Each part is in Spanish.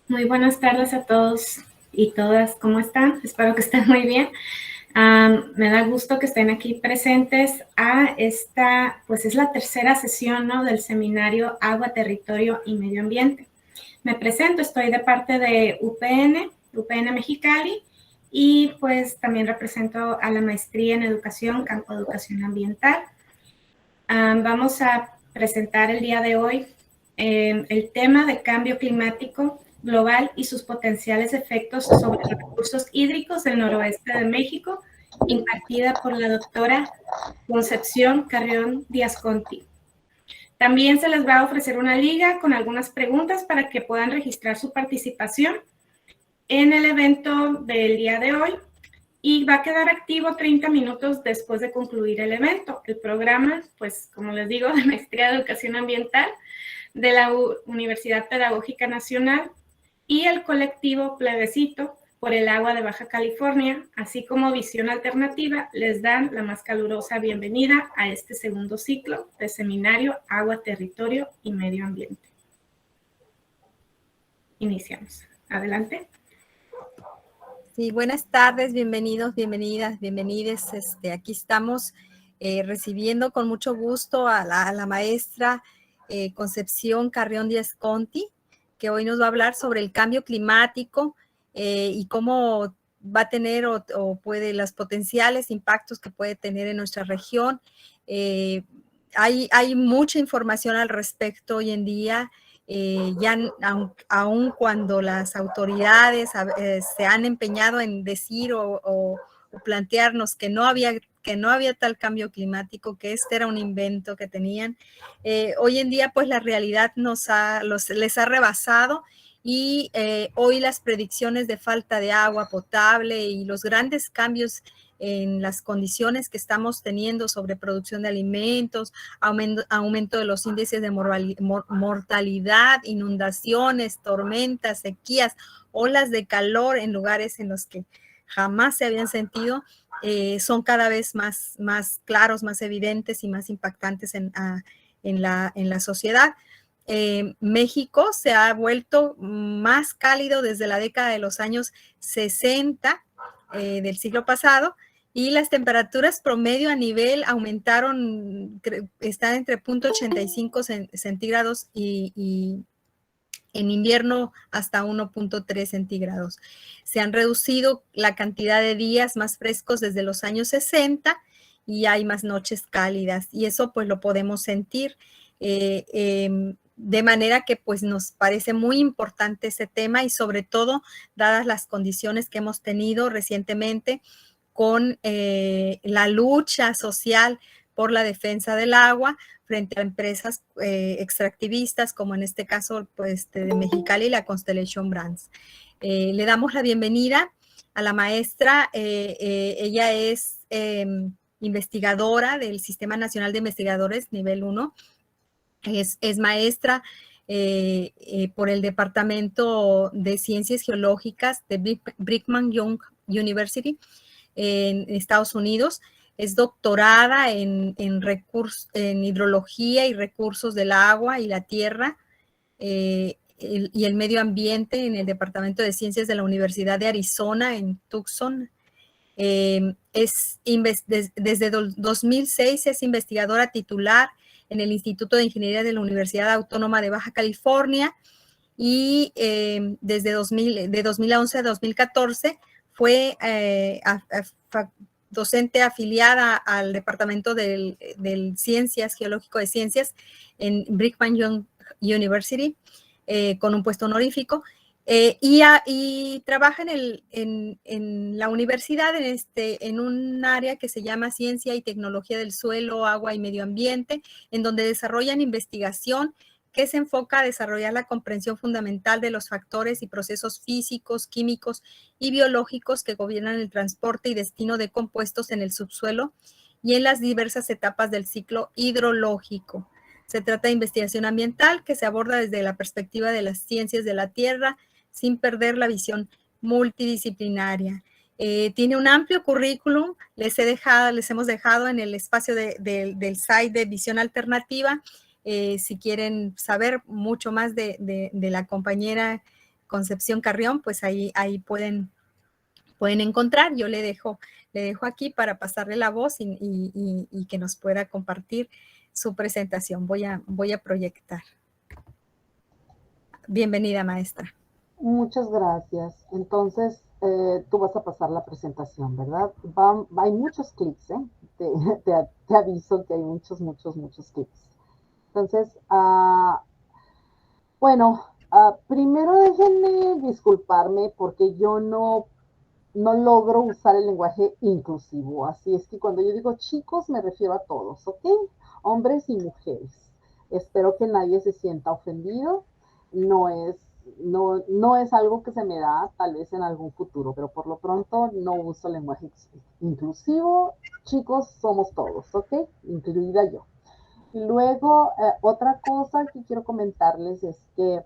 Muy buenas tardes a todos y todas. ¿Cómo están? Espero que estén muy bien. Me da gusto que estén aquí presentes a esta, pues es la tercera sesión, ¿no?, del seminario Agua, Territorio y Medio Ambiente. Me presento, estoy de parte de UPN Mexicali, y pues también represento a la maestría en educación, campo de educación ambiental. Vamos a presentar el día de hoy el tema de cambio climático global y sus potenciales efectos sobre los recursos hídricos del noroeste de México, impartida por la doctora Concepción Carrión Díaz Conti. También se les va a ofrecer una liga con algunas preguntas para que puedan registrar su participación en el evento del día de hoy, y va a quedar activo 30 minutos después de concluir el evento. El programa, pues como les digo, de Maestría de Educación Ambiental de la Universidad Pedagógica Nacional y el colectivo Plebiscito por el Agua de Baja California, así como Visión Alternativa, les dan la más calurosa bienvenida a este segundo ciclo de seminario Agua, Territorio y Medio Ambiente. Iniciamos. Adelante. Sí, buenas tardes, bienvenidos, bienvenidas, bienvenides. Aquí estamos recibiendo con mucho gusto a la maestra Concepción Carrión Díaz Conti, que hoy nos va a hablar sobre el cambio climático y cómo va a tener o puede los potenciales impactos que puede tener en nuestra región. Hay mucha información al respecto hoy en día. Ya aun cuando las autoridades se han empeñado en decir o plantearnos que no había tal cambio climático, que este era un invento que tenían, hoy en día pues la realidad les ha rebasado, y hoy las predicciones de falta de agua potable y los grandes cambios en las condiciones que estamos teniendo sobre producción de alimentos, aumento de los índices de mortalidad, inundaciones, tormentas, sequías, olas de calor en lugares en los que jamás se habían sentido, son cada vez más claros, más evidentes y más impactantes en la sociedad. México se ha vuelto más cálido desde la década de los años 60 del siglo pasado, y las temperaturas promedio a nivel aumentaron, están entre 0.85 centígrados y en invierno hasta 1.3 centígrados. Se han reducido la cantidad de días más frescos desde los años 60 y hay más noches cálidas, y eso pues lo podemos sentir. De manera que pues nos parece muy importante ese tema, y sobre todo dadas las condiciones que hemos tenido recientemente con la lucha social por la defensa del agua frente a empresas extractivistas, como en este caso pues, de Mexicali, la Constellation Brands. Le damos la bienvenida a la maestra. Ella es investigadora del Sistema Nacional de Investigadores Nivel 1. Es maestra por el Departamento de Ciencias Geológicas de Brigham Young University en Estados Unidos. Es doctorada en hidrología y recursos del agua y la tierra y el medio ambiente en el Departamento de Ciencias de la Universidad de Arizona en Tucson. Desde 2006 es investigadora titular en el Instituto de Ingeniería de la Universidad Autónoma de Baja California, y desde 2011 a 2014 fue docente afiliada al Departamento de Ciencias, Geológico de Ciencias en Brigham Young University, con un puesto honorífico. Y trabaja en la universidad en un área que se llama Ciencia y Tecnología del Suelo, Agua y Medio Ambiente, en donde desarrollan investigación que se enfoca a desarrollar la comprensión fundamental de los factores y procesos físicos, químicos y biológicos que gobiernan el transporte y destino de compuestos en el subsuelo y en las diversas etapas del ciclo hidrológico. Se trata de investigación ambiental que se aborda desde la perspectiva de las ciencias de la tierra, sin perder la visión multidisciplinaria. Tiene un amplio currículum. Les hemos dejado en el espacio del site de Visión Alternativa. Si quieren saber mucho más de la compañera Concepción Carrión, pues ahí pueden encontrar. Yo le dejo aquí para pasarle la voz y que nos pueda compartir su presentación. Voy a proyectar. Bienvenida, maestra. Muchas gracias. Entonces, tú vas a pasar la presentación, ¿verdad? Hay muchos clics, ¿eh? Te aviso que hay muchos clics. Entonces, bueno, primero déjenme disculparme porque yo no logro usar el lenguaje inclusivo. Así es que cuando yo digo chicos, me refiero a todos, ¿ok? Hombres y mujeres. Espero que nadie se sienta ofendido. No es algo que se me da tal vez en algún futuro, pero por lo pronto no uso lenguaje inclusivo. Chicos, somos todos, ¿ok? Incluida yo. Y luego, otra cosa que quiero comentarles es que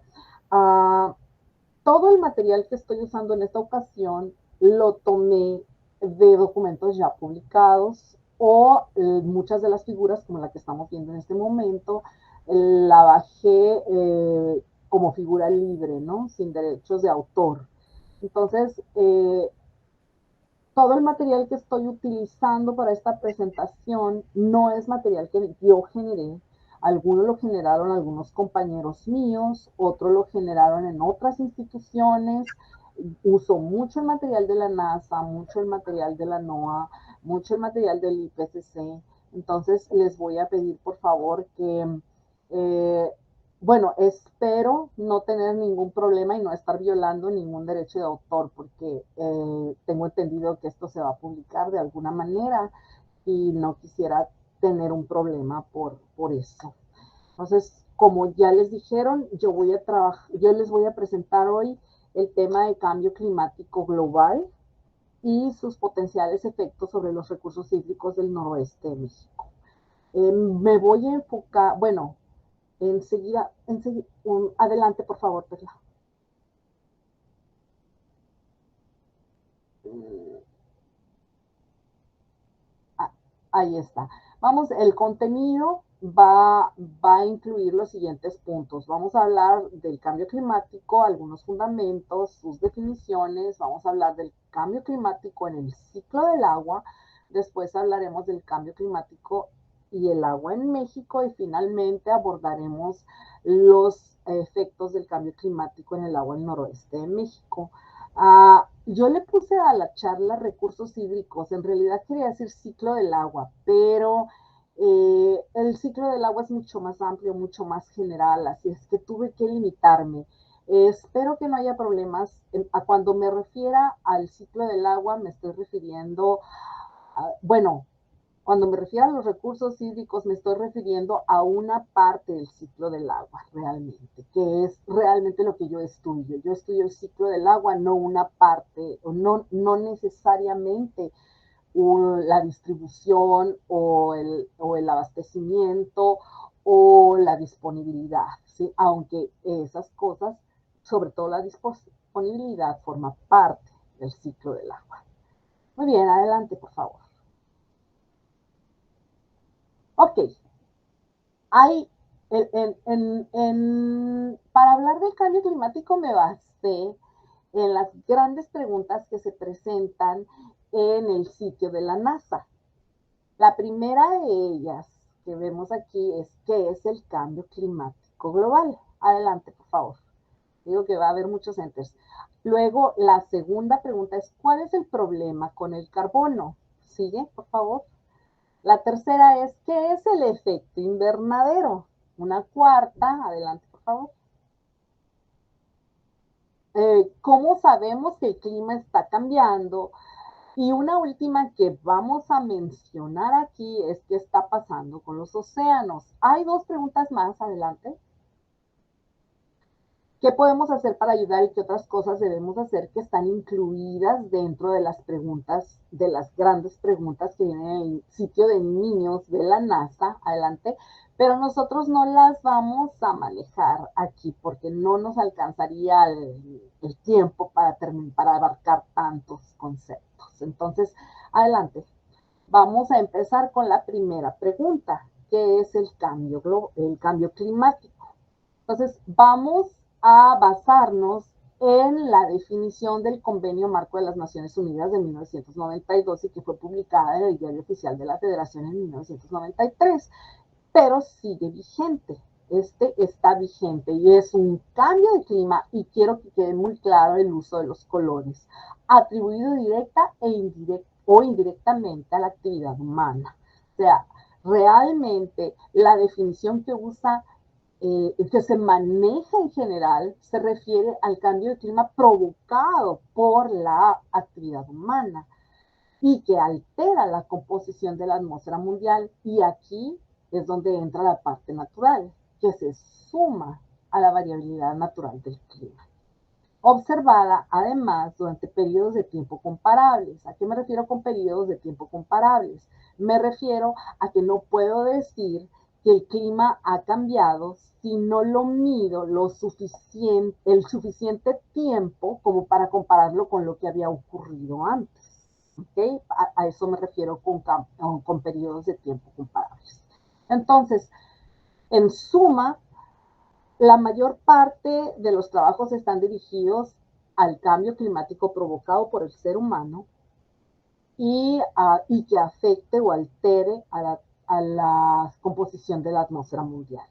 todo el material que estoy usando en esta ocasión lo tomé de documentos ya publicados o muchas de las figuras como la que estamos viendo en este momento la bajé como figura libre, ¿no? Sin derechos de autor. Entonces, todo el material que estoy utilizando para esta presentación no es material que yo generé. Algunos lo generaron algunos compañeros míos, otros lo generaron en otras instituciones. Uso mucho el material de la NASA, mucho el material de la NOAA, mucho el material del IPCC. Entonces les voy a pedir por favor que bueno, espero no tener ningún problema y no estar violando ningún derecho de autor, porque tengo entendido que esto se va a publicar de alguna manera y no quisiera tener un problema por eso. Entonces, como ya les dijeron, yo les voy a presentar hoy el tema de cambio climático global y sus potenciales efectos sobre los recursos hídricos del noroeste de México. Me voy a enfocar, bueno, enseguida, adelante, por favor, Perla. Ahí está. Vamos, el contenido va a incluir los siguientes puntos. Vamos a hablar del cambio climático, algunos fundamentos, sus definiciones. Vamos a hablar del cambio climático en el ciclo del agua. Después hablaremos del cambio climático y el agua en México. Y finalmente abordaremos los efectos del cambio climático en el agua en el noroeste de México. Yo le puse a la charla recursos hídricos, en realidad quería decir ciclo del agua, pero el ciclo del agua es mucho más amplio, mucho más general, así es que tuve que limitarme. Espero que no haya problemas. Cuando me refiera al ciclo del agua, me estoy refiriendo bueno, cuando me refiero a los recursos hídricos, me estoy refiriendo a una parte del ciclo del agua, realmente, que es realmente lo que yo estudio. Yo estudio el ciclo del agua, no una parte, o no necesariamente la distribución o el abastecimiento o la disponibilidad, ¿sí? Aunque esas cosas, sobre todo la disponibilidad, forma parte del ciclo del agua. Muy bien, adelante, por favor. Ok, hay, para hablar del cambio climático me basé en las grandes preguntas que se presentan en el sitio de la NASA. La primera de ellas que vemos aquí es ¿qué es el cambio climático global? Adelante, por favor. Digo que va a haber muchos enters. Luego, la segunda pregunta es ¿cuál es el problema con el carbono? Sigue, por favor. La tercera es, ¿qué es el efecto invernadero? Una cuarta, adelante por favor. ¿Cómo sabemos que el clima está cambiando? Y una última que vamos a mencionar aquí es qué está pasando con los océanos. Hay dos preguntas más, adelante. ¿Qué podemos hacer para ayudar y qué otras cosas debemos hacer que están incluidas dentro de las preguntas, de las grandes preguntas que vienen en el sitio de niños de la NASA? Adelante. Pero nosotros no las vamos a manejar aquí porque no nos alcanzaría el tiempo para abarcar tantos conceptos. Entonces, adelante. Vamos a empezar con la primera pregunta, ¿qué es el cambio climático? Entonces, vamos a basarnos en la definición del Convenio Marco de las Naciones Unidas de 1992 y que fue publicada en el Diario Oficial de la Federación en 1993, pero sigue vigente. Este está vigente y es un cambio de clima, y quiero que quede muy claro el uso de los colores, atribuido directa o indirectamente a la actividad humana. O sea, realmente la definición que usa, que se maneja en general, se refiere al cambio de clima provocado por la actividad humana y que altera la composición de la atmósfera mundial. Y aquí es donde entra la parte natural, que se suma a la variabilidad natural del clima, observada además durante periodos de tiempo comparables. ¿A qué me refiero con periodos de tiempo comparables? Me refiero a que no puedo decir que el clima ha cambiado si no lo mido el suficiente tiempo como para compararlo con lo que había ocurrido antes. ¿Okay? A eso me refiero con periodos de tiempo comparables. Entonces, en suma, la mayor parte de los trabajos están dirigidos al cambio climático provocado por el ser humano y que afecte o altere a la composición de la atmósfera mundial.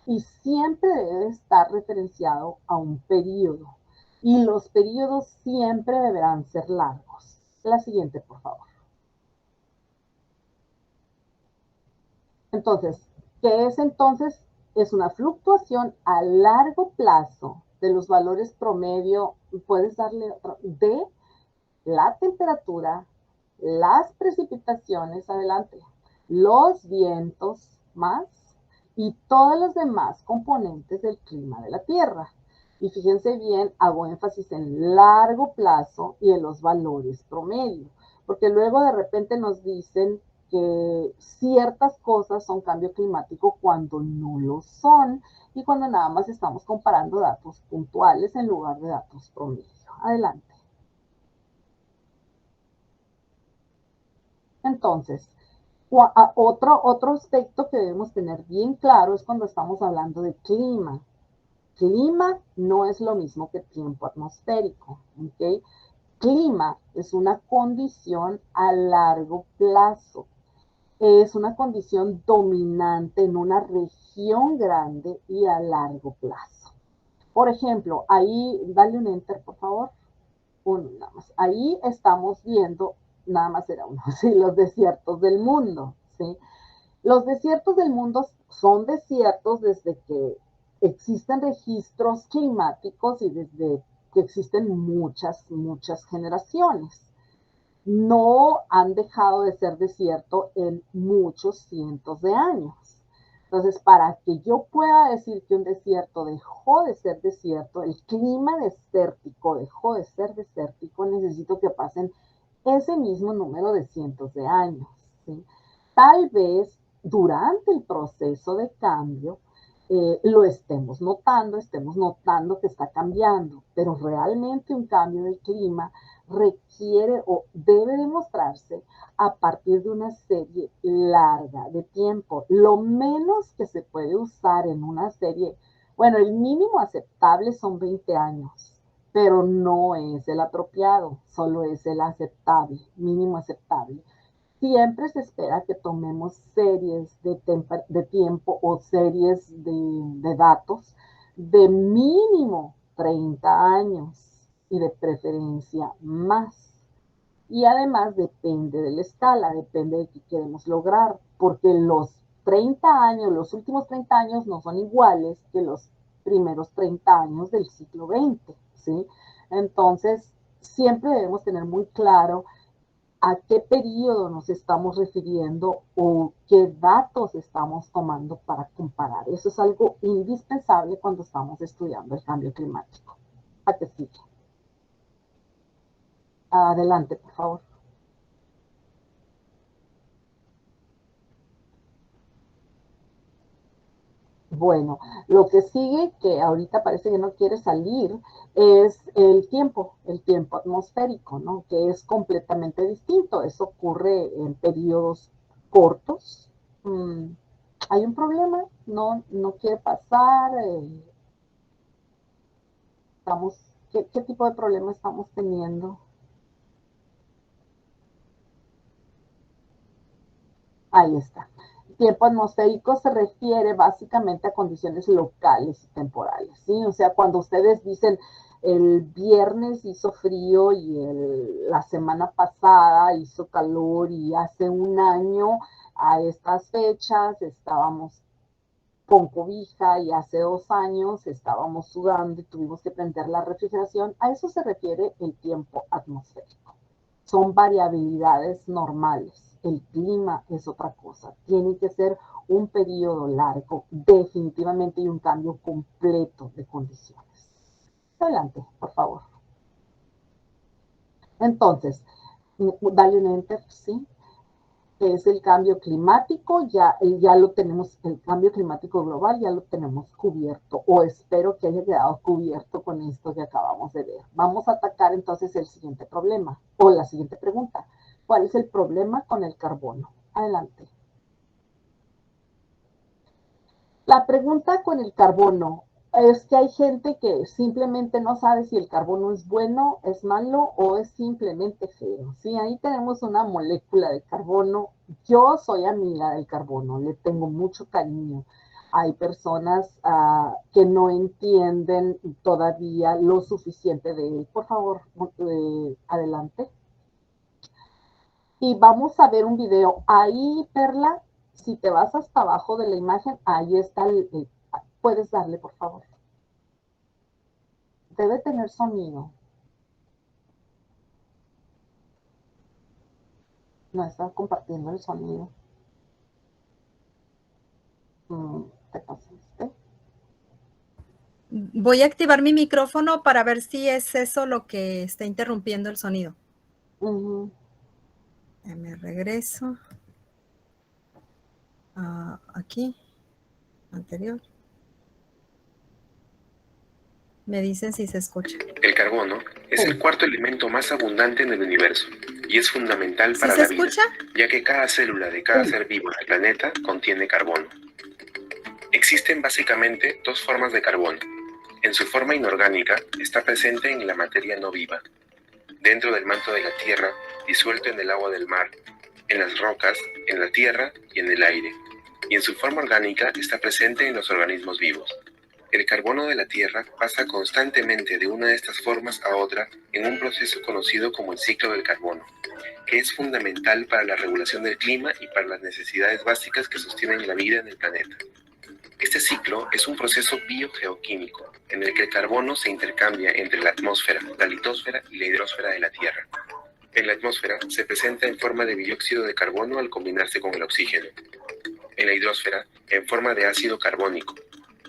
Y siempre debe estar referenciado a un periodo. Y los periodos siempre deberán ser largos. La siguiente, por favor. Entonces, ¿qué es entonces? Es una fluctuación a largo plazo de los valores promedio, puedes darle de la temperatura, las precipitaciones, adelante, los vientos más y todos los demás componentes del clima de la Tierra. Y fíjense bien, hago énfasis en largo plazo y en los valores promedio, porque luego de repente nos dicen que ciertas cosas son cambio climático cuando no lo son y cuando nada más estamos comparando datos puntuales en lugar de datos promedio. Adelante. Entonces, otro aspecto que debemos tener bien claro es cuando estamos hablando de clima. Clima no es lo mismo que tiempo atmosférico, ¿ok? Clima es una condición a largo plazo. Es una condición dominante en una región grande y a largo plazo. Por ejemplo, ahí, dale un enter, por favor. Uno, nada más. Ahí estamos viendo, nada más era uno, ¿sí? Los desiertos del mundo, ¿sí? Los desiertos del mundo son desiertos desde que existen registros climáticos y desde que existen muchas generaciones. No han dejado de ser desierto en muchos cientos de años. Entonces, para que yo pueda decir que un desierto dejó de ser desierto, el clima desértico dejó de ser desértico, necesito que pasen ese mismo número de cientos de años, ¿sí? Tal vez durante el proceso de cambio lo estemos notando que está cambiando, pero realmente un cambio del clima requiere o debe demostrarse a partir de una serie larga de tiempo. Lo menos que se puede usar en una serie, bueno, el mínimo aceptable son 20 años, pero no es el apropiado, solo es el aceptable, mínimo aceptable. Siempre se espera que tomemos series de tiempo o series de datos de mínimo 30 años y de preferencia más. Y además depende de la escala, depende de qué queremos lograr, porque los 30 años, los últimos 30 años no son iguales que los primeros 30 años del siglo XX, ¿sí? Entonces, siempre debemos tener muy claro a qué periodo nos estamos refiriendo o qué datos estamos tomando para comparar. Eso es algo indispensable cuando estamos estudiando el cambio climático. ¿A qué sigue? Adelante, por favor. Bueno, lo que sigue, que ahorita parece que no quiere salir, es el tiempo atmosférico, ¿no? Que es completamente distinto. Eso ocurre en periodos cortos. Hay un problema, no quiere pasar, estamos ¿Qué tipo de problema estamos teniendo? Ahí está. Tiempo atmosférico se refiere básicamente a condiciones locales y temporales, ¿sí? O sea, cuando ustedes dicen el viernes hizo frío y la semana pasada hizo calor y hace un año a estas fechas estábamos con cobija y hace 2 años estábamos sudando y tuvimos que prender la refrigeración, a eso se refiere el tiempo atmosférico. Son variabilidades normales. El clima es otra cosa. Tiene que ser un periodo largo, definitivamente, y un cambio completo de condiciones. Adelante, por favor. Entonces, dale un enter, ¿sí? Que es el cambio climático, ya lo tenemos, el cambio climático global ya lo tenemos cubierto, o espero que haya quedado cubierto con esto que acabamos de ver. Vamos a atacar entonces el siguiente problema, o la siguiente pregunta. ¿Cuál es el problema con el carbono? Adelante. La pregunta con el carbono es que hay gente que simplemente no sabe si el carbono es bueno, es malo o es simplemente feo. Sí, ahí tenemos una molécula de carbono. Yo soy amiga del carbono, le tengo mucho cariño. Hay personas que no entienden todavía lo suficiente de él. Por favor, adelante. Y vamos a ver un video. Ahí, Perla, si te vas hasta abajo de la imagen, ahí está puedes darle, por favor. Debe tener sonido. No está compartiendo el sonido. ¿Te pasaste? Voy a activar mi micrófono para ver si es eso lo que está interrumpiendo el sonido. Me regreso. Aquí. Anterior. Me dicen si se escucha. El carbono es el cuarto elemento más abundante en el universo y es fundamental para la vida, ya que cada célula de cada ser vivo en el planeta contiene carbono. Existen básicamente dos formas de carbono. En su forma inorgánica está presente en la materia no viva, dentro del manto de la Tierra, disuelto en el agua del mar, en las rocas, en la tierra y en el aire. Y en su forma orgánica está presente en los organismos vivos. El carbono de la Tierra pasa constantemente de una de estas formas a otra en un proceso conocido como el ciclo del carbono, que es fundamental para la regulación del clima y para las necesidades básicas que sostienen la vida en el planeta. Este ciclo es un proceso biogeoquímico en el que el carbono se intercambia entre la atmósfera, la litosfera y la hidrosfera de la Tierra. En la atmósfera se presenta en forma de dióxido de carbono al combinarse con el oxígeno. En la hidrosfera en forma de ácido carbónico.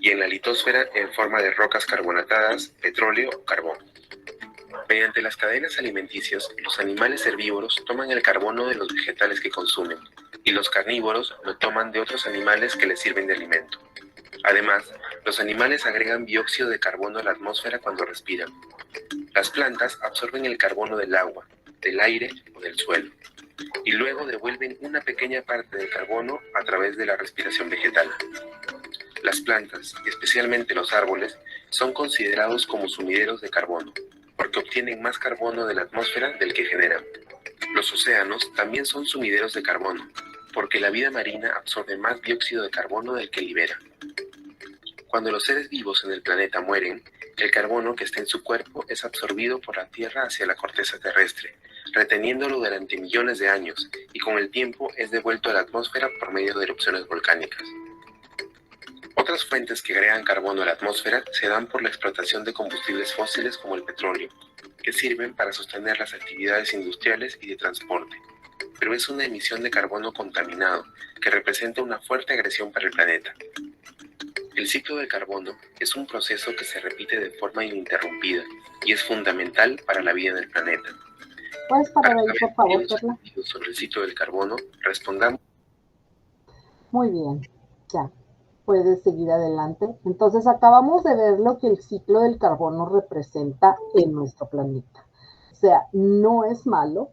Y en la litosfera en forma de rocas carbonatadas, petróleo o carbón. Mediante las cadenas alimenticias, los animales herbívoros toman el carbono de los vegetales que consumen, y los carnívoros lo toman de otros animales que les sirven de alimento. Además, los animales agregan dióxido de carbono a la atmósfera cuando respiran. Las plantas absorben el carbono del agua, del aire o del suelo, y luego devuelven una pequeña parte del carbono a través de la respiración vegetal. Las plantas, especialmente los árboles, son considerados como sumideros de carbono, porque obtienen más carbono de la atmósfera del que generan. Los océanos también son sumideros de carbono, porque la vida marina absorbe más dióxido de carbono del que libera. Cuando los seres vivos en el planeta mueren, el carbono que está en su cuerpo es absorbido por la Tierra hacia la corteza terrestre, reteniéndolo durante millones de años, y con el tiempo es devuelto a la atmósfera por medio de erupciones volcánicas. Otras fuentes que agregan carbono a la atmósfera se dan por la explotación de combustibles fósiles como el petróleo, que sirven para sostener las actividades industriales y de transporte, pero es una emisión de carbono contaminado que representa una fuerte agresión para el planeta. El ciclo del carbono es un proceso que se repite de forma ininterrumpida y es fundamental para la vida en el planeta. ¿Puedes parar ahí, por favor, Perla? Sobre el ciclo del carbono, respondamos. Muy bien, ya. Puedes seguir adelante. Entonces, acabamos de ver lo que el ciclo del carbono representa en nuestro planeta. O sea, no es malo,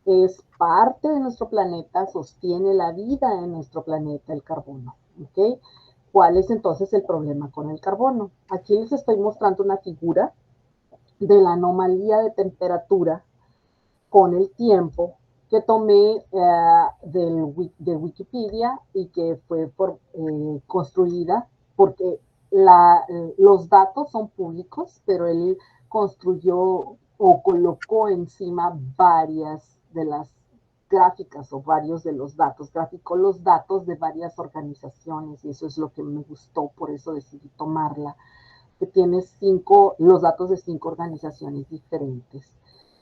es parte de nuestro planeta, sostiene la vida en nuestro planeta el carbono. ¿Ok? ¿Cuál es entonces el problema con el carbono? Aquí les estoy mostrando una figura de la anomalía de temperatura con el tiempo que tomé de Wikipedia y que fue construida porque los datos son públicos, pero él construyó o colocó encima varias de las gráficas o varios de los datos, graficó los datos de varias organizaciones y eso es lo que me gustó, por eso decidí tomarla, que tiene los datos de 5 organizaciones diferentes.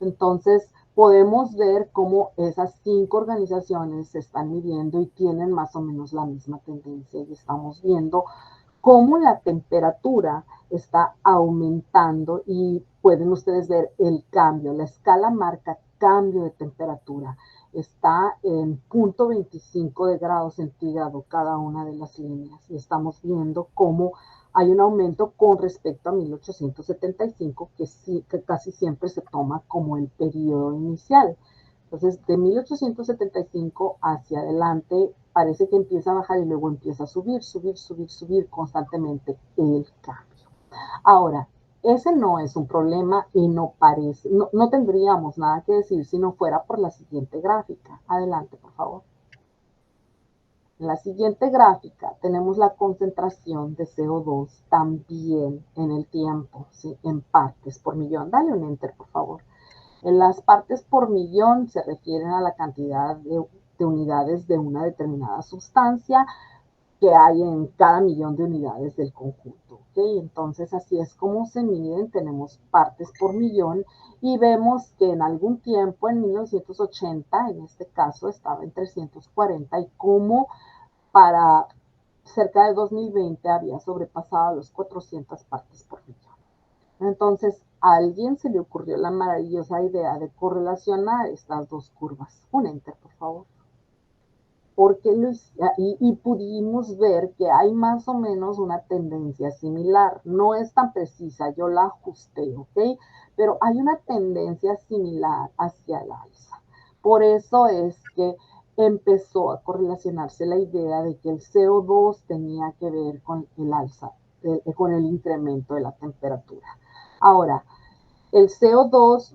Entonces, podemos ver cómo esas 5 organizaciones se están midiendo y tienen más o menos la misma tendencia y estamos viendo cómo la temperatura está aumentando y pueden ustedes ver el cambio. La escala marca cambio de temperatura. Está en 0.25 de grados centígrados cada una de las líneas y estamos viendo cómo hay un aumento con respecto a 1875 que casi siempre se toma como el periodo inicial. Entonces, de 1875 hacia adelante parece que empieza a bajar y luego empieza a subir constantemente el cambio. Ahora, ese no es un problema y no tendríamos nada que decir si no fuera por la siguiente gráfica. Adelante, por favor. En la siguiente gráfica tenemos la concentración de CO2 también en el tiempo, ¿sí? En partes por millón. Dale un enter, por favor. En las partes por millón se refieren a la cantidad de unidades de una determinada sustancia que hay en cada millón de unidades del conjunto. ¿Okay? Entonces, así es como se miden. Tenemos partes por millón y vemos que en algún tiempo, en 1980, en este caso, estaba en 340 y como para cerca de 2020 había sobrepasado los 400 partes por millón. Entonces, a alguien se le ocurrió la maravillosa idea de correlacionar estas dos curvas. Un enter, por favor. Y pudimos ver que hay más o menos una tendencia similar. No es tan precisa, yo la ajusté, ¿ok? Pero hay una tendencia similar hacia el alza. Por eso es que empezó a correlacionarse la idea de que el CO2 tenía que ver con el alza, con el incremento de la temperatura. Ahora, el CO2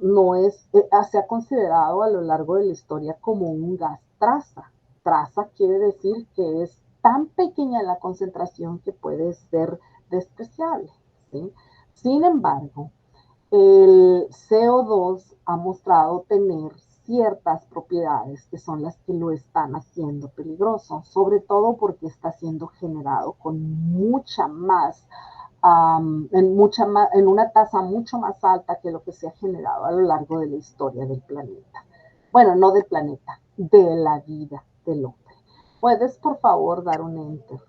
se ha considerado a lo largo de la historia como un gas traza. Traza quiere decir que es tan pequeña la concentración que puede ser despreciable, ¿sí? Sin embargo, el CO2 ha mostrado tener ciertas propiedades que son las que lo están haciendo peligroso, sobre todo porque está siendo generado con mucha más en una tasa mucho más alta que lo que se ha generado a lo largo de la historia del planeta. Bueno, no del planeta, de la vida del hombre. ¿Puedes, por favor, dar un enter?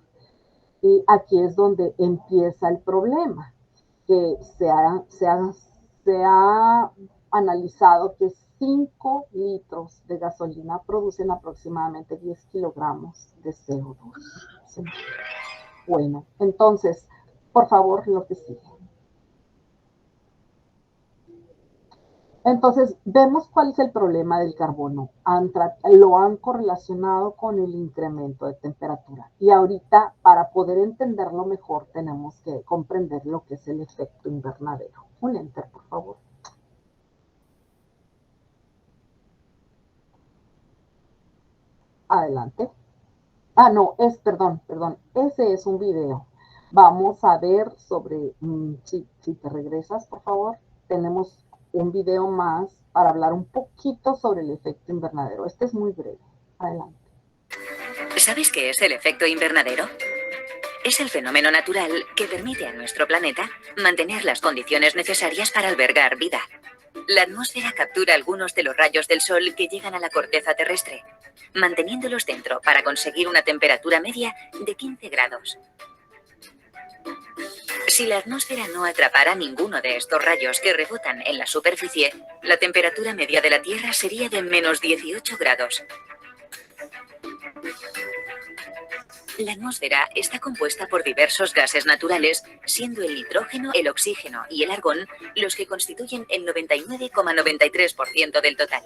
Y aquí es donde empieza el problema, que se ha analizado que 5 litros de gasolina producen aproximadamente 10 kilogramos de CO2. ¿Sí? Bueno, entonces, por favor, lo que sigue. Entonces, vemos cuál es el problema del carbono. Lo han correlacionado con el incremento de temperatura. Y ahorita, para poder entenderlo mejor, tenemos que comprender lo que es el efecto invernadero. Un enter, por favor. Adelante. No, perdón. Ese es un video. Vamos a ver sobre, si te regresas, por favor, tenemos un video más para hablar un poquito sobre el efecto invernadero. Este es muy breve. Adelante. ¿Sabes qué es el efecto invernadero? Es el fenómeno natural que permite a nuestro planeta mantener las condiciones necesarias para albergar vida. La atmósfera captura algunos de los rayos del sol que llegan a la corteza terrestre, manteniéndolos dentro para conseguir una temperatura media de 15 grados. Si la atmósfera no atrapara ninguno de estos rayos que rebotan en la superficie, la temperatura media de la Tierra sería de menos 18 grados. La atmósfera está compuesta por diversos gases naturales, siendo el nitrógeno, el oxígeno y el argón los que constituyen el 99,93% del total.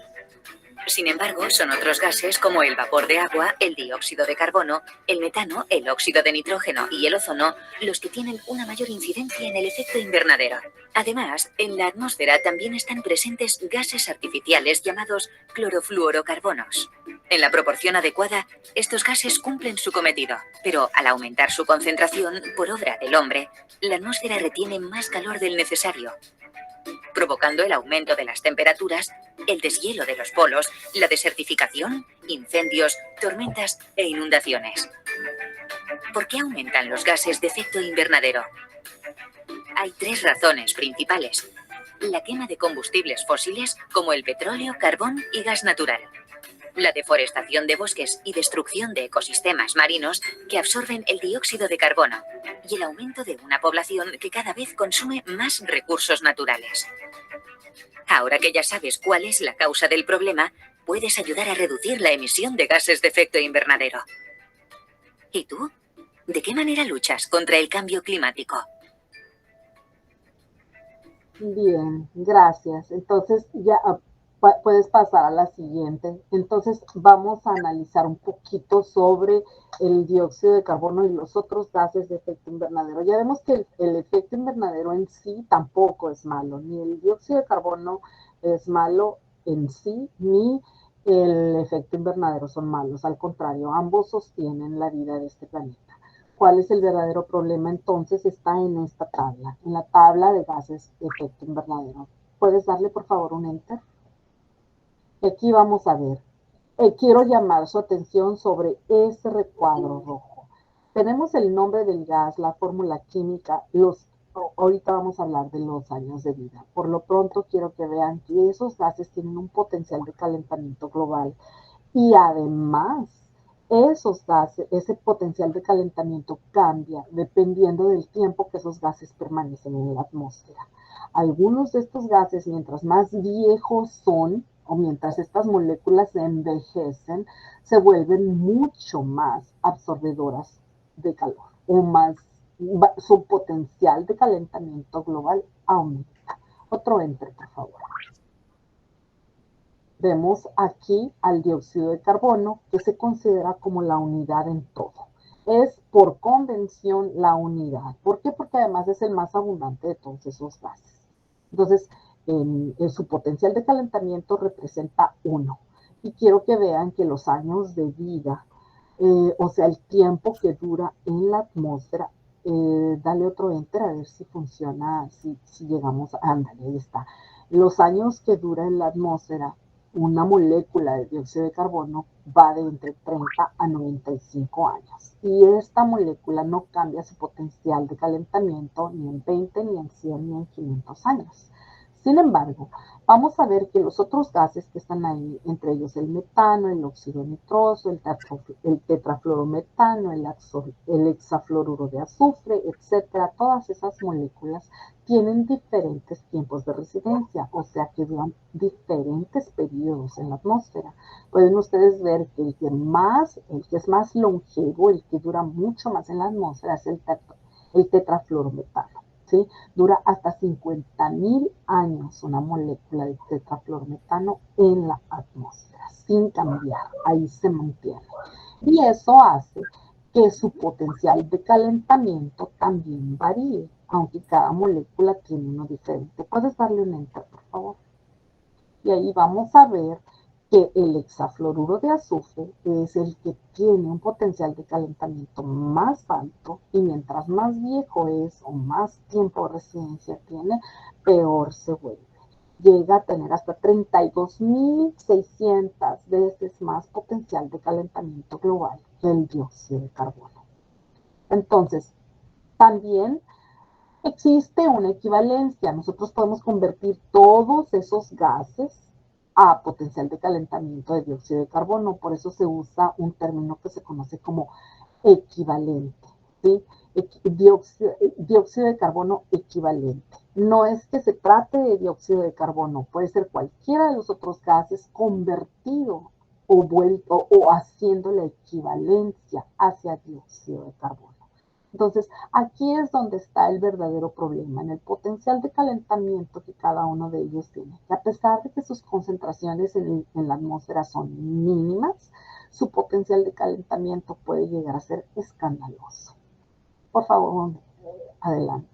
Sin embargo, son otros gases como el vapor de agua, el dióxido de carbono, el metano, el óxido de nitrógeno y el ozono los que tienen una mayor incidencia en el efecto invernadero. Además, en la atmósfera también están presentes gases artificiales llamados clorofluorocarbonos. En la proporción adecuada, estos gases cumplen su cometido, pero al aumentar su concentración por obra del hombre, la atmósfera retiene más calor del necesario, provocando el aumento de las temperaturas, el deshielo de los polos, la desertificación, incendios, tormentas e inundaciones. ¿Por qué aumentan los gases de efecto invernadero? Hay 3 razones principales. La quema de combustibles fósiles como el petróleo, carbón y gas natural. La deforestación de bosques y destrucción de ecosistemas marinos que absorben el dióxido de carbono. Y el aumento de una población que cada vez consume más recursos naturales. Ahora que ya sabes cuál es la causa del problema, puedes ayudar a reducir la emisión de gases de efecto invernadero. ¿Y tú? ¿De qué manera luchas contra el cambio climático? Bien, gracias. Entonces ya puedes pasar a la siguiente. Entonces vamos a analizar un poquito sobre el dióxido de carbono y los otros gases de efecto invernadero. Ya vemos que el efecto invernadero en sí tampoco es malo, ni el dióxido de carbono es malo en sí, ni el efecto invernadero son malos. Al contrario, ambos sostienen la vida de este planeta. ¿Cuál es el verdadero problema? Entonces está en esta tabla, en la tabla de gases de efecto invernadero. ¿Puedes darle por favor un enter? Aquí vamos a ver. Quiero llamar su atención sobre ese recuadro rojo. Tenemos el nombre del gas, la fórmula química, ahorita vamos a hablar de los años de vida. Por lo pronto quiero que vean que esos gases tienen un potencial de calentamiento global y además esos gases, ese potencial de calentamiento cambia dependiendo del tiempo que esos gases permanecen en la atmósfera. Algunos de estos gases, mientras más viejos son, o mientras estas moléculas se envejecen, se vuelven mucho más absorbedoras de calor, o más, su potencial de calentamiento global aumenta. Otro enter, por favor. Vemos aquí al dióxido de carbono, que se considera como la unidad en todo. Es por convención la unidad. ¿Por qué? Porque además es el más abundante de todos esos gases. Entonces, en su potencial de calentamiento representa 1. Y quiero que vean que los años de vida, o sea, el tiempo que dura en la atmósfera, dale otro enter a ver si funciona, si llegamos, ándale, ahí está. Los años que dura en la atmósfera una molécula de dióxido de carbono va de entre 30 a 95 años. Y esta molécula no cambia su potencial de calentamiento ni en 20, ni en 100, ni en 500 años. Sin embargo, vamos a ver que los otros gases que están ahí, entre ellos el metano, el óxido nitroso, el tetrafluorometano, el hexafluoruro de azufre, etcétera, todas esas moléculas tienen diferentes tiempos de residencia, o sea que duran diferentes periodos en la atmósfera. Pueden ustedes ver que el que es más longevo, el que dura mucho más en la atmósfera es el tetrafluorometano. ¿Sí? Dura hasta 50,000 años una molécula de tetrafluorometano en la atmósfera, sin cambiar, ahí se mantiene. Y eso hace que su potencial de calentamiento también varíe, aunque cada molécula tiene uno diferente. ¿Puedes darle un enter, por favor? Y ahí vamos a ver que el hexafluoruro de azufre es el que tiene un potencial de calentamiento más alto y mientras más viejo es o más tiempo de residencia tiene, peor se vuelve. Llega a tener hasta 32,600 veces más potencial de calentamiento global que el dióxido de carbono. Entonces, también existe una equivalencia. Nosotros podemos convertir todos esos gases a potencial de calentamiento de dióxido de carbono. Por eso se usa un término que se conoce como equivalente. ¿Sí? Dióxido de carbono equivalente. No es que se trate de dióxido de carbono, puede ser cualquiera de los otros gases convertido o haciendo la equivalencia hacia dióxido de carbono. Entonces, aquí es donde está el verdadero problema, en el potencial de calentamiento que cada uno de ellos tiene. Que a pesar de que sus concentraciones en la atmósfera son mínimas, su potencial de calentamiento puede llegar a ser escandaloso. Por favor, adelante.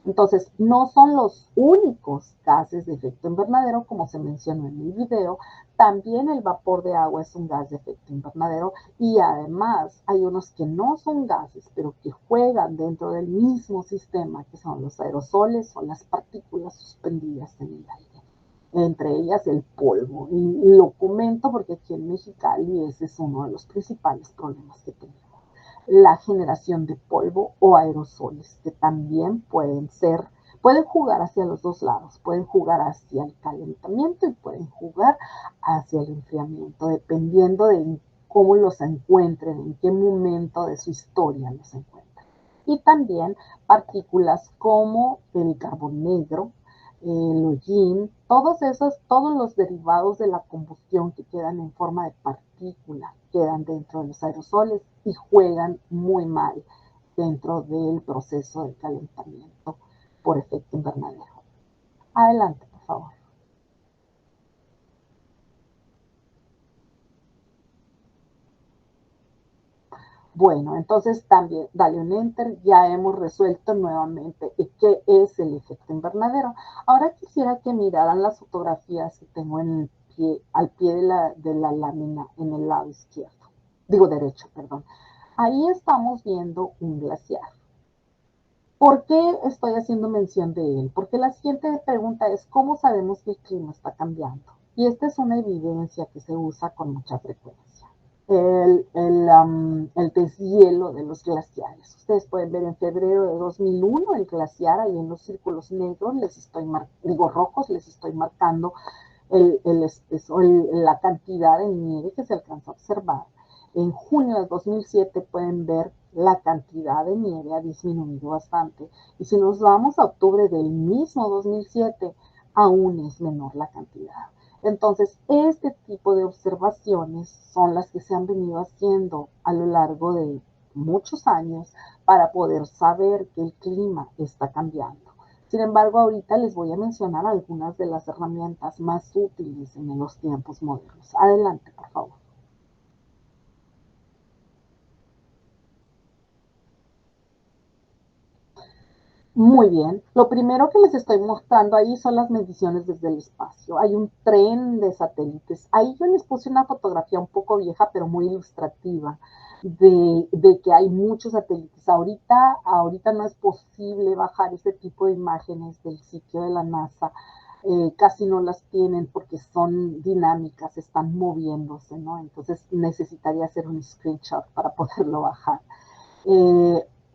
Entonces, no son los únicos gases de efecto invernadero, como se mencionó en el video. También el vapor de agua es un gas de efecto invernadero y además hay unos que no son gases, pero que juegan dentro del mismo sistema, que son los aerosoles o las partículas suspendidas en el aire, entre ellas el polvo. Y lo comento porque aquí en Mexicali ese es uno de los principales problemas que tenemos. La generación de polvo o aerosoles, que también pueden jugar hacia los dos lados, pueden jugar hacia el calentamiento y pueden jugar hacia el enfriamiento, dependiendo de cómo los encuentren, en qué momento de su historia los encuentren. Y también partículas como el carbón negro, el hollín, todos los derivados de la combustión que quedan en forma de partícula, quedan dentro de los aerosoles y juegan muy mal dentro del proceso de calentamiento por efecto invernadero. Adelante, por favor. Bueno, entonces también dale un enter, ya hemos resuelto nuevamente qué es el efecto invernadero. Ahora quisiera que miraran las fotografías que tengo al pie de la lámina en el lado izquierdo, digo derecho, perdón. Ahí estamos viendo un glaciar. ¿Por qué estoy haciendo mención de él? Porque la siguiente pregunta es, ¿cómo sabemos que el clima está cambiando? Y esta es una evidencia que se usa con mucha frecuencia. El deshielo de los glaciares. Ustedes pueden ver en febrero de 2001 el glaciar, ahí en los círculos negros, rojos, les estoy marcando la cantidad de nieve que se alcanza a observar. En junio de 2007 pueden ver la cantidad de nieve ha disminuido bastante. Y si nos vamos a octubre del mismo 2007, aún es menor la cantidad. Entonces, este tipo de observaciones son las que se han venido haciendo a lo largo de muchos años para poder saber que el clima está cambiando. Sin embargo, ahorita les voy a mencionar algunas de las herramientas más útiles en los tiempos modernos. Adelante, por favor. Muy bien. Lo primero que les estoy mostrando ahí son las mediciones desde el espacio. Hay un tren de satélites. Ahí yo les puse una fotografía un poco vieja, pero muy ilustrativa, de que hay muchos satélites. Ahorita no es posible bajar ese tipo de imágenes del sitio de la NASA. Casi no las tienen porque son dinámicas, están moviéndose, ¿no? Entonces necesitaría hacer un screenshot para poderlo bajar.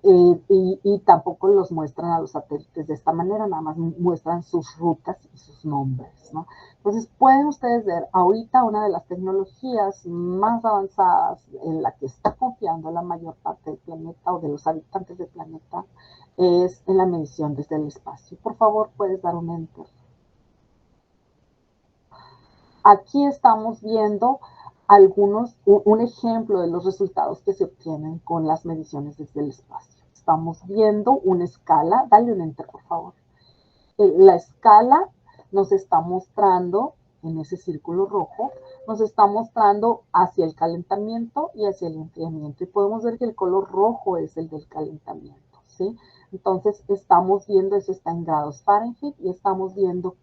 Y tampoco los muestran a los satélites de esta manera, nada más muestran sus rutas y sus nombres, ¿no? Entonces pueden ustedes ver, ahorita una de las tecnologías más avanzadas en la que está confiando la mayor parte del planeta o de los habitantes del planeta es en la medición desde el espacio. Por favor, puedes dar un enter. Aquí estamos viendo un ejemplo de los resultados que se obtienen con las mediciones desde el espacio. Estamos viendo una escala, dale un enter por favor. La escala nos está mostrando, en ese círculo rojo, nos está mostrando hacia el calentamiento y hacia el enfriamiento. Y podemos ver que el color rojo es el del calentamiento, ¿sí? Entonces estamos viendo, eso está en grados Fahrenheit, y estamos viendo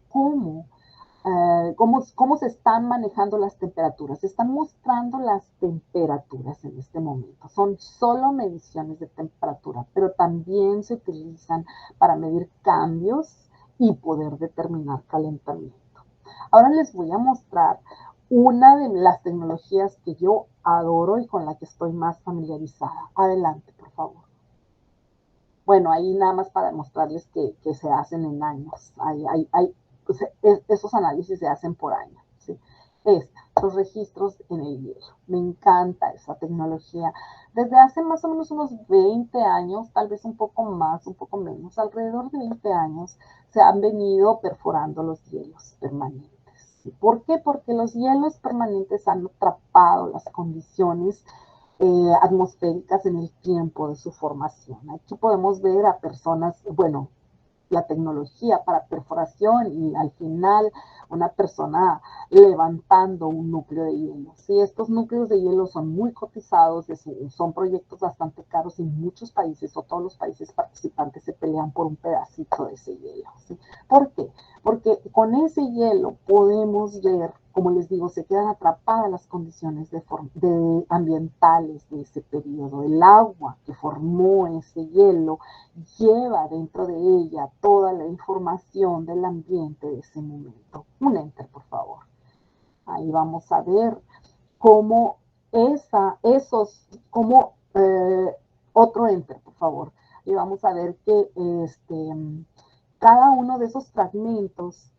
cómo se están manejando las temperaturas. Se están mostrando las temperaturas en este momento. Son solo mediciones de temperatura, pero también se utilizan para medir cambios y poder determinar calentamiento. Ahora les voy a mostrar una de las tecnologías que yo adoro y con la que estoy más familiarizada. Adelante, por favor. Bueno, ahí nada más para mostrarles que se hacen en años. Pues esos análisis se hacen por año, ¿sí? Los registros en el hielo. Me encanta esa tecnología. Desde hace más o menos unos 20 años, tal vez un poco más, un poco menos, alrededor de 20 años, se han venido perforando los hielos permanentes. ¿Sí? ¿Por qué? Porque los hielos permanentes han atrapado las condiciones atmosféricas en el tiempo de su formación. Aquí podemos ver a personas, bueno, la tecnología para perforación y al final una persona levantando un núcleo de hielo. Sí, estos núcleos de hielo son muy cotizados, son proyectos bastante caros y muchos países o todos los países participantes se pelean por un pedacito de ese hielo. ¿Sí? ¿Por qué? Porque con ese hielo podemos ver, como les digo, se quedan atrapadas las condiciones ambientales de ese periodo. El agua que formó ese hielo lleva dentro de ella toda la información del ambiente de ese momento. Un enter, por favor. Ahí vamos a ver cómo otro enter, por favor. Y vamos a ver que cada uno de esos fragmentos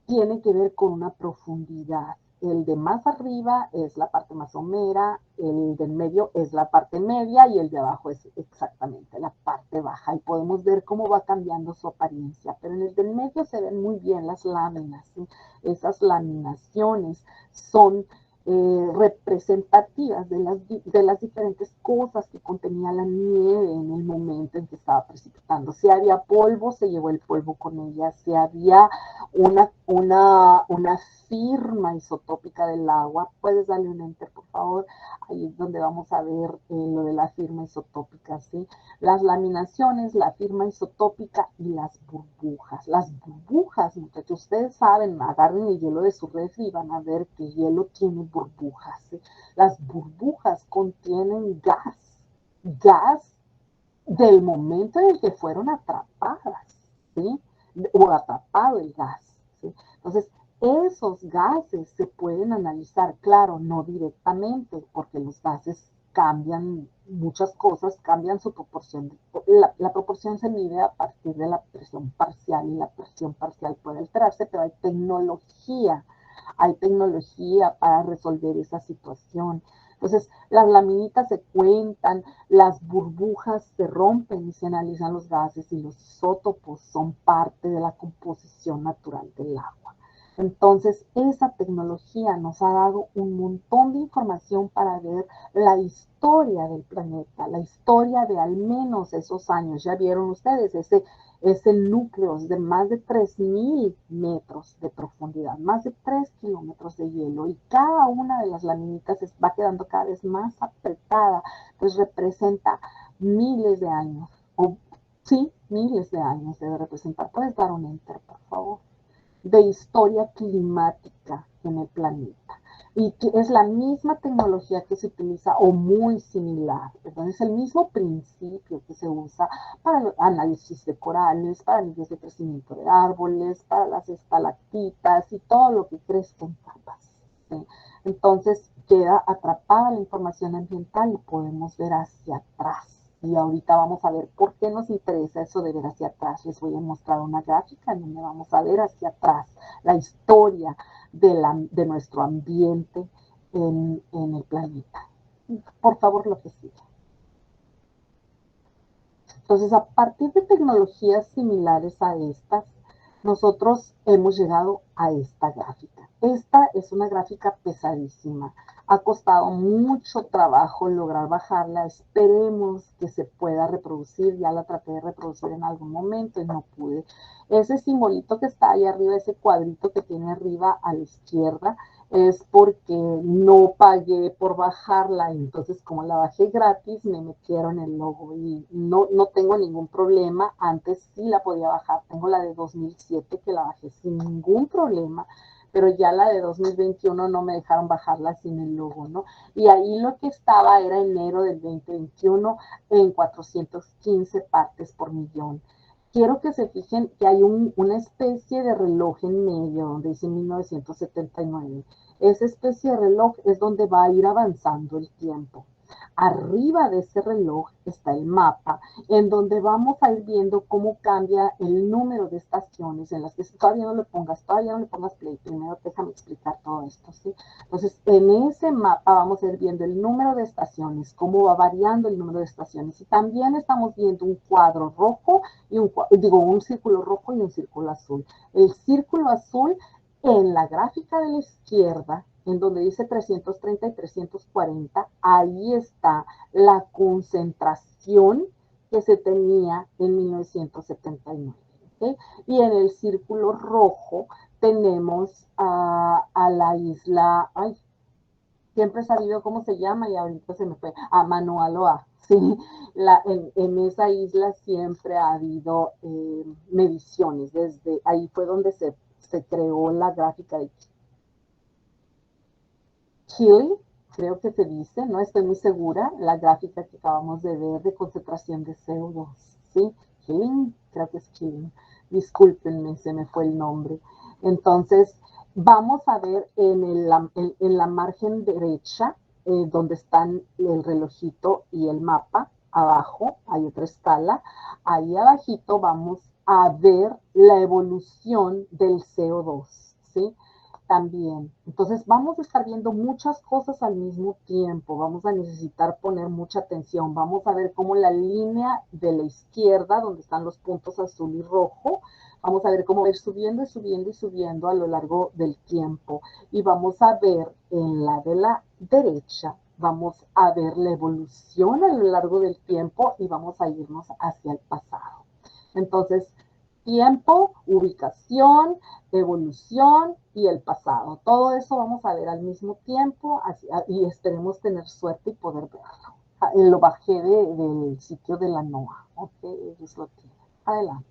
tiene que ver con una profundidad. El de más arriba es la parte más somera, el del medio es la parte media y el de abajo es exactamente la parte baja. Y podemos ver cómo va cambiando su apariencia. Pero en el del medio se ven muy bien las láminas. ¿Sí? Esas laminaciones son representativas de las diferentes cosas que contenía la nieve en el momento en que estaba precipitando. Si había polvo, se llevó el polvo con ella. Si había una firma isotópica del agua, puedes darle un enter, por favor. Ahí es donde vamos a ver lo de la firma isotópica, ¿sí? Las laminaciones, la firma isotópica y las burbujas. Las burbujas, muchachos, ustedes saben, agarren el hielo de su refri y van a ver que el hielo tiene burbujas, ¿sí? Las burbujas contienen gas del momento en el que fueron atrapadas, ¿sí? O atrapado el gas, ¿sí? Entonces, esos gases se pueden analizar, claro, no directamente, porque los gases cambian muchas cosas, cambian su proporción. La proporción se mide a partir de la presión parcial y la presión parcial puede alterarse, pero hay tecnología para resolver esa situación. Entonces, las laminitas se cuentan, las burbujas se rompen y se analizan los gases y los isótopos son parte de la composición natural del agua. Entonces, esa tecnología nos ha dado un montón de información para ver la historia del planeta, la historia de al menos esos años. Ya vieron ustedes ese núcleo de más de 3.000 metros de profundidad, más de 3 kilómetros de hielo, y cada una de las laminitas va quedando cada vez más apretada, pues representa miles de años, o sí, miles de años debe representar. Puedes dar un enter, por favor, de historia climática en el planeta. Y que es la misma tecnología que se utiliza o muy similar. Entonces, es el mismo principio que se usa para el análisis de corales, para análisis de crecimiento de árboles, para las estalactitas y todo lo que crezca en capas. ¿Sí? Entonces, queda atrapada la información ambiental y podemos ver hacia atrás. Y ahorita vamos a ver por qué nos interesa eso de ver hacia atrás. Les voy a mostrar una gráfica en donde vamos a ver hacia atrás la historia de nuestro ambiente en el planeta. Por favor, lo que sigue. Entonces, a partir de tecnologías similares a estas, nosotros hemos llegado a esta gráfica. Esta es una gráfica pesadísima. Ha costado mucho trabajo lograr bajarla. Esperemos que se pueda reproducir. Ya la traté de reproducir en algún momento y no pude. Ese simbolito que está ahí arriba, ese cuadrito que tiene arriba a la izquierda, es porque no pagué por bajarla. Entonces, como la bajé gratis, me metieron el logo y no tengo ningún problema. Antes sí la podía bajar. Tengo la de 2007 que la bajé sin ningún problema, pero ya la de 2021 no me dejaron bajarla sin el logo, ¿no? Y ahí lo que estaba era enero del 2021 en 415 partes por millón. Quiero que se fijen que hay una especie de reloj en medio donde dice 1979. Esa especie de reloj es donde va a ir avanzando el tiempo. Arriba de ese reloj está el mapa, en donde vamos a ir viendo cómo cambia el número de estaciones en las que todavía no le pongas play. Primero déjame explicar todo esto, ¿sí? Entonces, en ese mapa vamos a ir viendo el número de estaciones, cómo va variando el número de estaciones. Y también estamos viendo un cuadro rojo y un círculo rojo y un círculo azul. El círculo azul en la gráfica de la izquierda en donde dice 330 y 340, ahí está la concentración que se tenía en 1979. ¿Okay? Y en el círculo rojo tenemos a la isla, ay, siempre he sabido cómo se llama y ahorita se me fue, a Mauna Loa. Sí, en esa isla siempre ha habido mediciones, desde ahí fue donde se creó la gráfica de Chile, creo que se dice, no estoy muy segura, la gráfica que acabamos de ver de concentración de CO2, ¿sí? Killing, creo que es Killing, discúlpenme, se me fue el nombre. Entonces, vamos a ver en la margen derecha, donde están el relojito y el mapa, abajo hay otra escala, ahí abajito vamos a ver la evolución del CO2, ¿sí? También. Entonces vamos a estar viendo muchas cosas al mismo tiempo, vamos a necesitar poner mucha atención, vamos a ver cómo la línea de la izquierda, donde están los puntos azul y rojo, vamos a ver cómo ir subiendo y subiendo y subiendo a lo largo del tiempo. Y vamos a ver en la de la derecha, vamos a ver la evolución a lo largo del tiempo y vamos a irnos hacia el pasado. Entonces, tiempo, ubicación, evolución y el pasado. Todo eso vamos a ver al mismo tiempo y esperemos tener suerte y poder verlo. Lo bajé del sitio de la NOAA. Ok, ellos lo tienen. Adelante.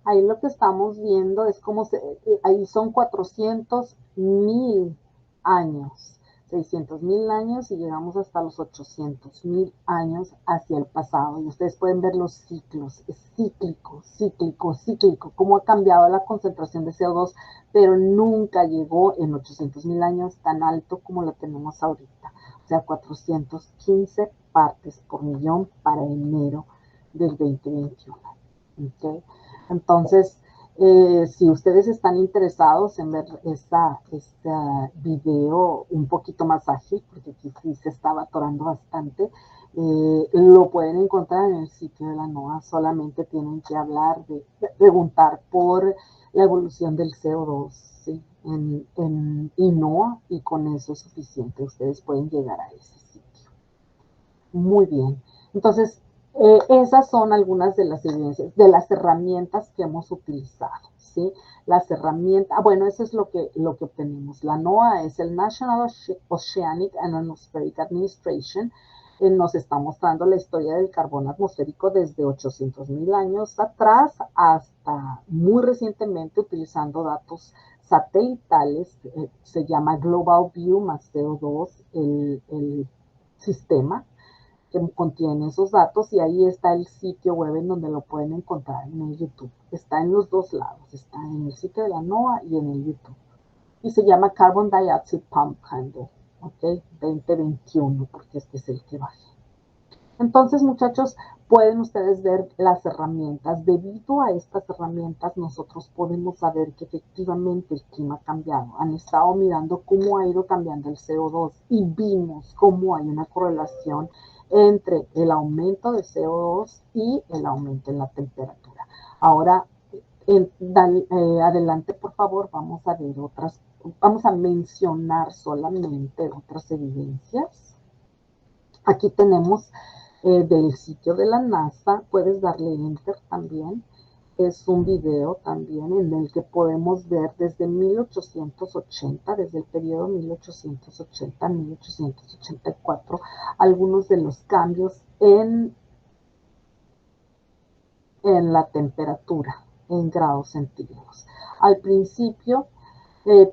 Ahí lo que estamos viendo es como ahí son 400,000 años, 600,000 años y llegamos hasta los 800,000 años hacia el pasado. Y ustedes pueden ver los ciclos, es cíclico, cíclico, cíclico, cómo ha cambiado la concentración de CO2, pero nunca llegó en 800,000 años tan alto como lo tenemos ahorita. O sea, 415 partes por millón para enero del 2021. ¿Okay? Entonces, si ustedes están interesados en ver este video un poquito más ágil, porque aquí sí se estaba atorando bastante, lo pueden encontrar en el sitio de la NOAA. Solamente tienen que preguntar por la evolución del CO2, ¿sí? en NOAA, y con eso es suficiente. Ustedes pueden llegar a ese sitio. Muy bien. Entonces, esas son algunas de las evidencias, de las herramientas que hemos utilizado. ¿sí? Las herramientas, bueno, eso es lo que obtenemos. La NOAA es el National Oceanic and Atmospheric Administration. Nos está mostrando la historia del carbón atmosférico desde 800,000 años atrás hasta muy recientemente utilizando datos satelitales. Se llama Global View más CO2, el sistema que contiene esos datos, y ahí está el sitio web en donde lo pueden encontrar en el YouTube. Está en los dos lados, está en el sitio de la NOAA y en el YouTube. Y se llama Carbon Dioxide Pump Handle, ¿ok? 2021, porque este es el que baje. Entonces, muchachos, pueden ustedes ver las herramientas. Debido a estas herramientas, nosotros podemos saber que efectivamente el clima ha cambiado. Han estado mirando cómo ha ido cambiando el CO2 y vimos cómo hay una correlación entre el aumento de CO2 y el aumento en la temperatura. Ahora, adelante, por favor, vamos a ver vamos a mencionar solamente otras evidencias. Aquí tenemos del sitio de la NASA, puedes darle enter también. Es un video también en el que podemos ver desde 1880, desde el periodo 1880 a 1884, algunos de los cambios en la temperatura en grados centígrados. Al principio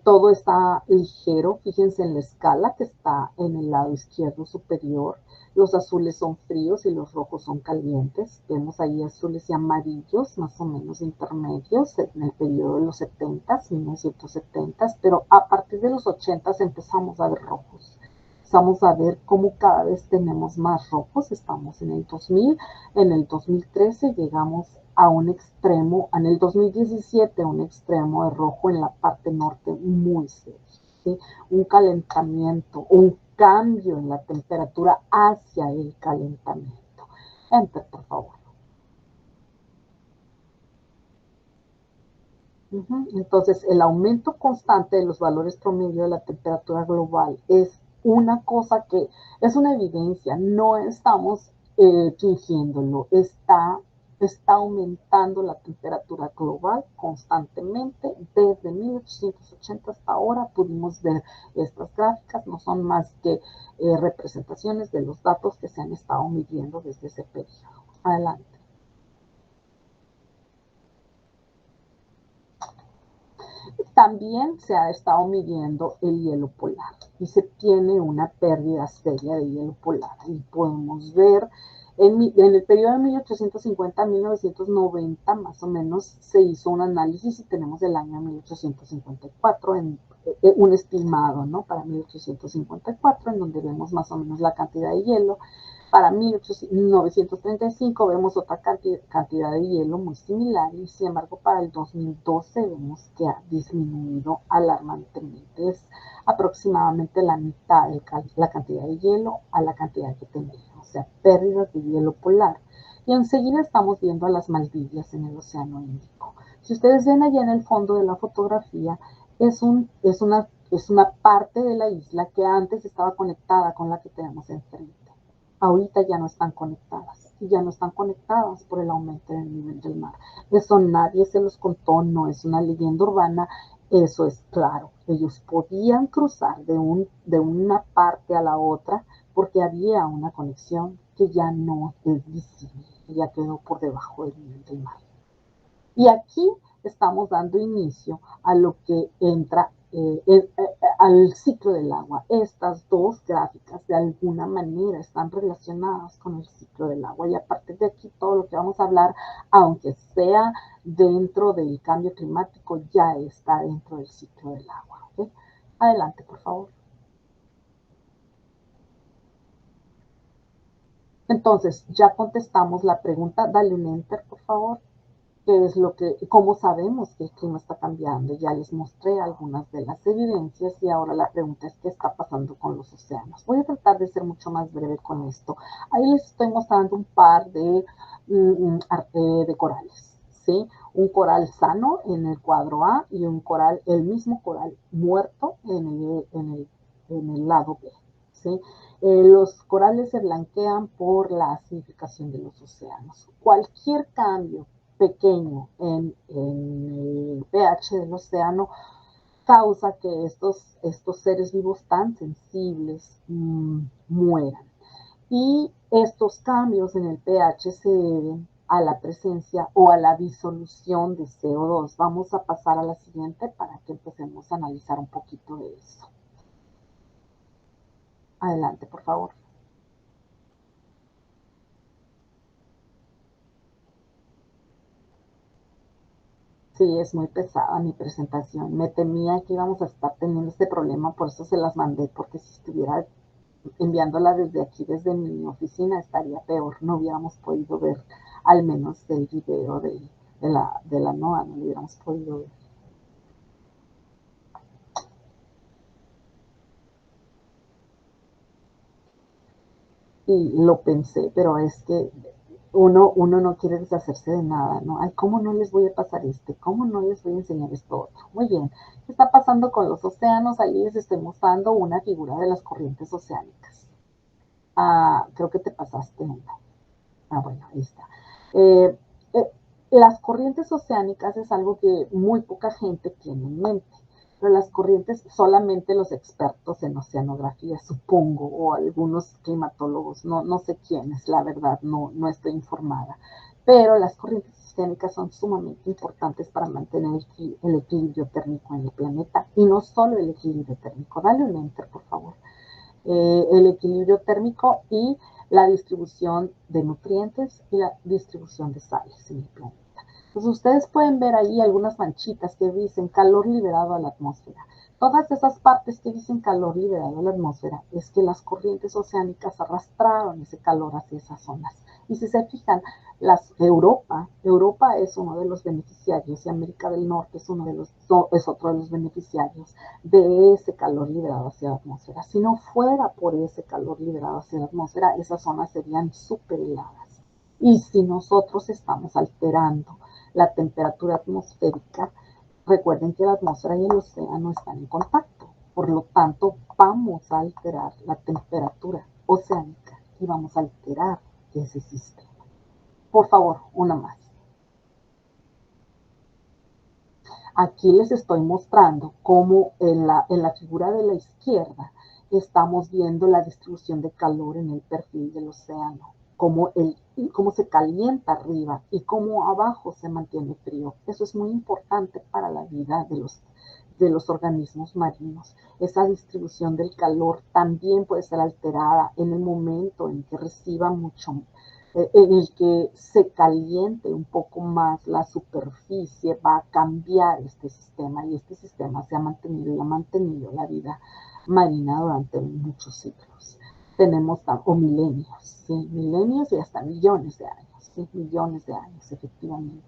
todo está ligero, fíjense en la escala que está en el lado izquierdo superior. Los azules son fríos y los rojos son calientes. Vemos ahí azules y amarillos, más o menos intermedios, en el periodo de los 70s, 1970s, pero a partir de los 80s empezamos a ver rojos. Empezamos a ver cómo cada vez tenemos más rojos. Estamos en el 2000, en el 2013 llegamos a un extremo, en el 2017 un extremo de rojo en la parte norte muy serio, ¿sí? Un calentamiento, un cambio en la temperatura hacia el calentamiento. Enter, por favor. Entonces, el aumento constante de los valores promedio de la temperatura global es una cosa que es una evidencia, no estamos fingiéndolo, está aumentando la temperatura global constantemente. Desde 1880 hasta ahora pudimos ver estas gráficas, no son más que representaciones de los datos que se han estado midiendo desde ese periodo. Adelante. También se ha estado midiendo el hielo polar y se tiene una pérdida seria de hielo polar. Y podemos ver en el periodo de 1850 a 1990 más o menos se hizo un análisis y tenemos el año 1854 en un estimado, ¿no? Para 1854, en donde vemos más o menos la cantidad de hielo. Para 1935 vemos otra cantidad de hielo muy similar y sin embargo para el 2012 vemos que ha disminuido alarmantemente. Es aproximadamente la mitad de la cantidad de hielo a la cantidad que tenía, o sea, pérdidas de hielo polar. Y enseguida estamos viendo a las Maldivas en el Océano Índico. Si ustedes ven allá en el fondo de la fotografía, es una parte de la isla que antes estaba conectada con la que tenemos enfrente. Ahorita ya no están conectadas, y ya no están conectadas por el aumento del nivel del mar. Eso nadie se los contó, no es una leyenda urbana, eso es claro. Ellos podían cruzar de una parte a la otra porque había una conexión que ya no es visible, que ya quedó por debajo del nivel del mar. Y aquí estamos dando inicio a lo que entra al ciclo del agua. Estas dos gráficas de alguna manera están relacionadas con el ciclo del agua y a partir de aquí todo lo que vamos a hablar, aunque sea dentro del cambio climático, ya está dentro del ciclo del agua. ¿Okay? Adelante, por favor. Entonces, ya contestamos la pregunta. Dale un enter, por favor. ¿Qué es cómo sabemos que el clima está cambiando? Ya les mostré algunas de las evidencias y ahora la pregunta es qué está pasando con los océanos. Voy a tratar de ser mucho más breve con esto. Ahí les estoy mostrando un par de corales, ¿sí? Un coral sano en el cuadro A y el mismo coral muerto en el lado B, ¿sí? Los corales se blanquean por la acidificación de los océanos. Cualquier cambio pequeño en el pH del océano causa que estos seres vivos tan sensibles mueran. Y estos cambios en el pH se deben a la presencia o a la disolución de CO2. Vamos a pasar a la siguiente para que empecemos a analizar un poquito de eso. Adelante, por favor. Sí, es muy pesada mi presentación. Me temía que íbamos a estar teniendo este problema, por eso se las mandé, porque si estuviera enviándola desde aquí, desde mi oficina, estaría peor. No hubiéramos podido ver al menos el video de la NOAA, no lo hubiéramos podido ver. Y lo pensé, pero es que uno no quiere deshacerse de nada, ¿no? Ay, ¿cómo no les voy a pasar ¿Cómo no les voy a enseñar esto otro? Muy bien. ¿Qué está pasando con los océanos? Ahí les estoy mostrando una figura de las corrientes oceánicas. Creo que te pasaste una. Bueno, ahí está. Las corrientes oceánicas es algo que muy poca gente tiene en mente. Pero las corrientes solamente los expertos en oceanografía, supongo, o algunos climatólogos, no sé quiénes, la verdad, no estoy informada. Pero las corrientes oceánicas son sumamente importantes para mantener el equilibrio térmico en el planeta. Y no solo el equilibrio térmico. Dale un enter, por favor. El equilibrio térmico y la distribución de nutrientes y la distribución de sales en el planeta. Entonces ustedes pueden ver ahí algunas manchitas que dicen calor liberado a la atmósfera. Todas esas partes que dicen calor liberado a la atmósfera es que las corrientes oceánicas arrastraron ese calor hacia esas zonas. Y si se fijan, Europa es uno de los beneficiarios y América del Norte es otro de los beneficiarios de ese calor liberado hacia la atmósfera. Si no fuera por ese calor liberado hacia la atmósfera, esas zonas serían súper heladas. Y si nosotros estamos alterando la temperatura atmosférica, recuerden que la atmósfera y el océano están en contacto. Por lo tanto, vamos a alterar la temperatura oceánica y vamos a alterar ese sistema. Por favor, una más. Aquí les estoy mostrando cómo en la figura de la izquierda estamos viendo la distribución de calor en el perfil del océano, cómo se calienta arriba y cómo abajo se mantiene frío. Eso es muy importante para la vida de los organismos marinos. Esa distribución del calor también puede ser alterada en el momento en que reciba mucho, en el que se caliente un poco más la superficie, va a cambiar este sistema y este sistema se ha mantenido y ha mantenido la vida marina durante muchos siglos. Tenemos, o milenios, ¿sí? Milenios y hasta millones de años, ¿sí? Millones de años, efectivamente.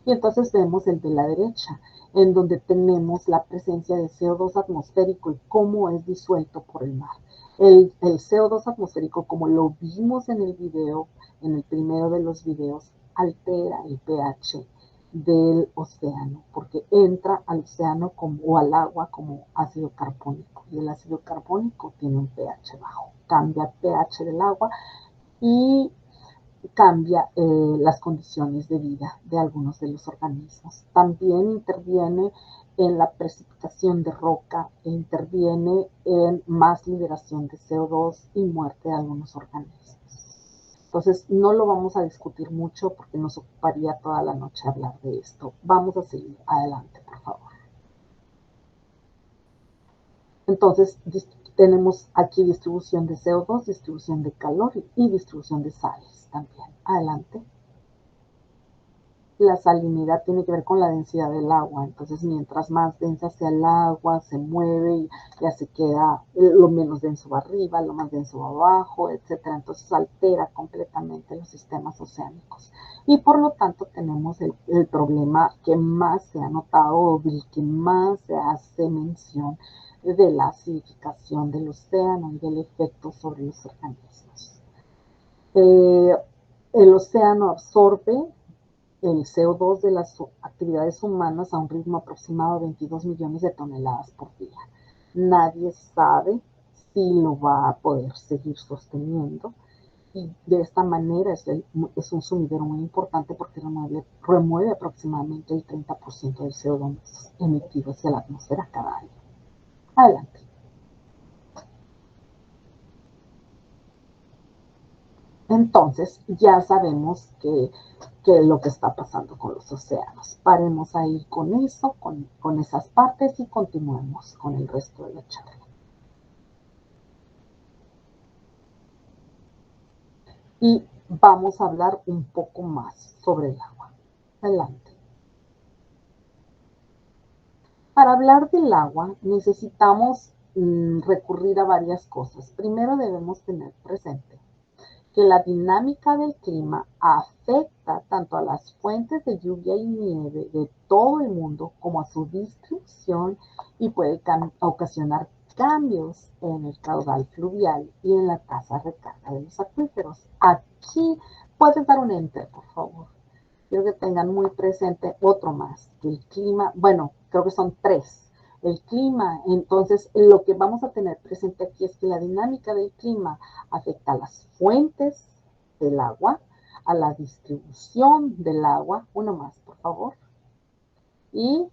Y entonces vemos el de la derecha, en donde tenemos la presencia de CO2 atmosférico y cómo es disuelto por el mar. El CO2 atmosférico, como lo vimos en el video, en el primero de los videos, altera el pH del océano, porque entra al océano o al agua como ácido carbónico, y el ácido carbónico tiene un pH bajo, cambia el pH del agua y cambia las condiciones de vida de algunos de los organismos. También interviene en la precipitación de roca e interviene en más liberación de CO2 y muerte de algunos organismos. Entonces, no lo vamos a discutir mucho porque nos ocuparía toda la noche hablar de esto. Vamos a seguir adelante, por favor. Entonces, tenemos aquí distribución de CO2, distribución de calor y distribución de sales también. Adelante. La salinidad tiene que ver con la densidad del agua. Entonces, mientras más densa sea el agua, se mueve y ya se queda lo menos denso va arriba, lo más denso va abajo, etc. Entonces, altera completamente los sistemas oceánicos. Y por lo tanto, tenemos el problema que más se ha notado o del que más se hace mención de la acidificación del océano y del efecto sobre los organismos. El océano absorbe el CO2 de las actividades humanas a un ritmo aproximado de 22 millones de toneladas por día. Nadie sabe si lo va a poder seguir sosteniendo y de esta manera es un sumidero muy importante porque remueve aproximadamente el 30% del CO2 emitido hacia la atmósfera cada año. Adelante. Entonces, ya sabemos que lo que está pasando con los océanos. Paremos ahí con eso, con esas partes y continuemos con el resto de la charla. Y vamos a hablar un poco más sobre el agua. Adelante. Para hablar del agua necesitamos recurrir a varias cosas. Primero debemos tener presente que la dinámica del clima afecta tanto a las fuentes de lluvia y nieve de todo el mundo como a su distribución y puede ocasionar cambios en el caudal fluvial y en la tasa de recarga de los acuíferos. Aquí puedes dar un enter, por favor. Quiero que tengan muy presente otro más, que el clima, bueno, creo que son 3. El clima, entonces, lo que vamos a tener presente aquí es que la dinámica del clima afecta a las fuentes del agua, a la distribución del agua, uno más, por favor, y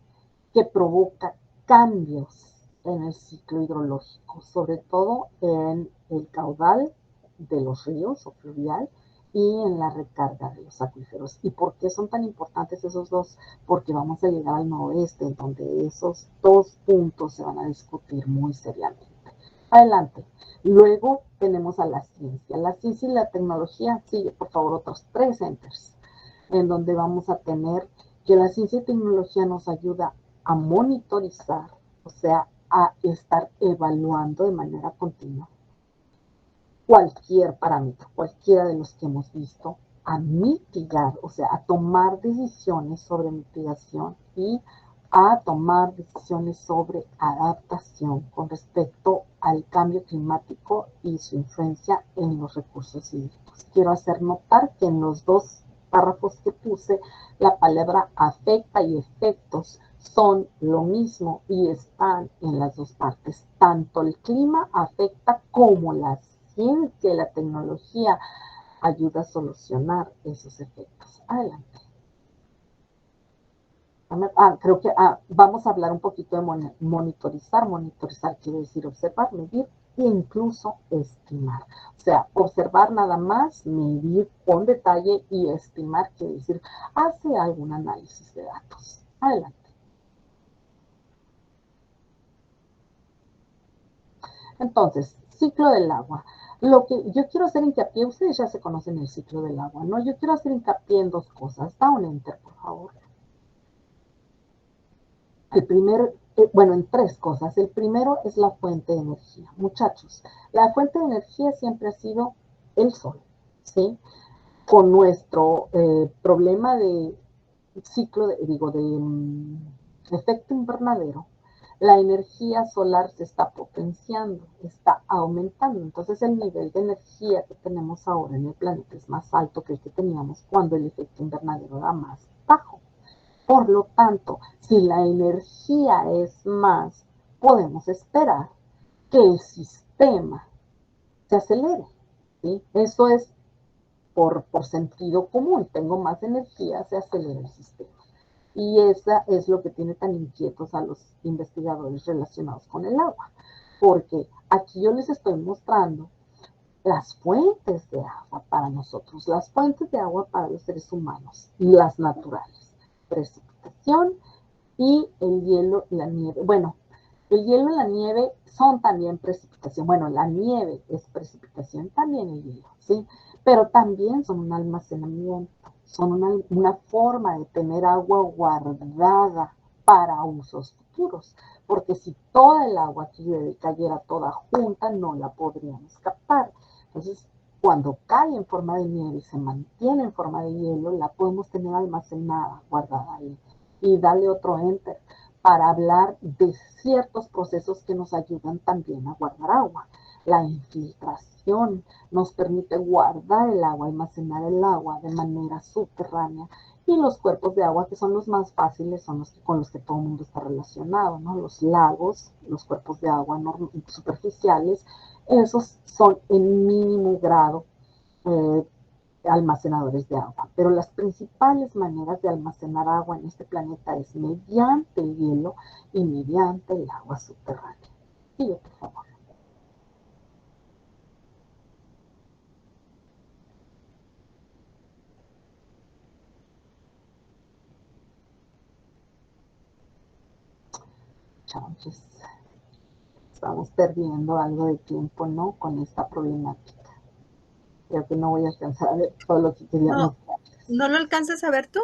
que provoca cambios en el ciclo hidrológico, sobre todo en el caudal de los ríos o fluvial y en la recarga de los acuíferos. ¿Y por qué son tan importantes esos dos? Porque vamos a llegar al noroeste, en donde esos 2 puntos se van a discutir muy seriamente. Adelante. Luego tenemos a la ciencia. La ciencia y la tecnología, sigue por favor otros 3 enters, en donde vamos a tener que la ciencia y tecnología nos ayuda a monitorizar, o sea, a estar evaluando de manera continua cualquier parámetro, cualquiera de los que hemos visto, a mitigar, o sea, a tomar decisiones sobre mitigación y a tomar decisiones sobre adaptación con respecto al cambio climático y su influencia en los recursos hídricos. Quiero hacer notar que en los 2 párrafos que puse, la palabra afecta y efectos son lo mismo y están en las 2 partes. Tanto el clima afecta como la ciencia y la tecnología ayuda a solucionar esos efectos. Adelante. Creo que vamos a hablar un poquito de monitorizar. Monitorizar quiere decir observar, medir e incluso estimar. O sea, observar nada más, medir con detalle y estimar quiere decir hace algún análisis de datos. Adelante. Entonces, ciclo del agua. Lo que yo quiero hacer hincapié, ustedes ya se conocen el ciclo del agua, ¿no? Yo quiero hacer hincapié en 2 cosas. Da un enter, por favor. El primer, en 3 cosas. El primero es la fuente de energía. Muchachos, la fuente de energía siempre ha sido el sol, ¿sí? Con nuestro problema de ciclo, de efecto invernadero, la energía solar se está potenciando, está aumentando. Entonces el nivel de energía que tenemos ahora en el planeta es más alto que el que teníamos cuando el efecto invernadero era más bajo. Por lo tanto, si la energía es más, podemos esperar que el sistema se acelere, ¿sí? Eso es por sentido común. Tengo más energía, se acelera el sistema. Y esa es lo que tiene tan inquietos a los investigadores relacionados con el agua. Porque aquí yo les estoy mostrando las fuentes de agua para nosotros, las fuentes de agua para los seres humanos y las naturales. Precipitación y el hielo y la nieve. Bueno, el hielo y la nieve son también precipitación. Bueno, la nieve es precipitación, también el hielo, ¿sí? Pero también son un almacenamiento, son una forma de tener agua guardada para usos futuros. Porque si toda el agua que llueve cayera toda junta, no la podríamos captar. Entonces, cuando cae en forma de nieve y se mantiene en forma de hielo, la podemos tener almacenada, guardada ahí. Y dale otro enter para hablar de ciertos procesos que nos ayudan también a guardar agua. La infiltración nos permite guardar el agua, almacenar el agua de manera subterránea. Y los cuerpos de agua, que son los más fáciles, son los con los que todo el mundo está relacionado, ¿no? Los lagos, los cuerpos de agua superficiales, esos son en mínimo grado almacenadores de agua. Pero las principales maneras de almacenar agua en este planeta es mediante el hielo y mediante el agua subterránea. Sigue, por favor. Entonces, estamos perdiendo algo de tiempo, ¿no? Con esta problemática. Creo que no voy a alcanzar a ver todo lo que quería mostrarles. ¿No lo alcanzas a ver tú?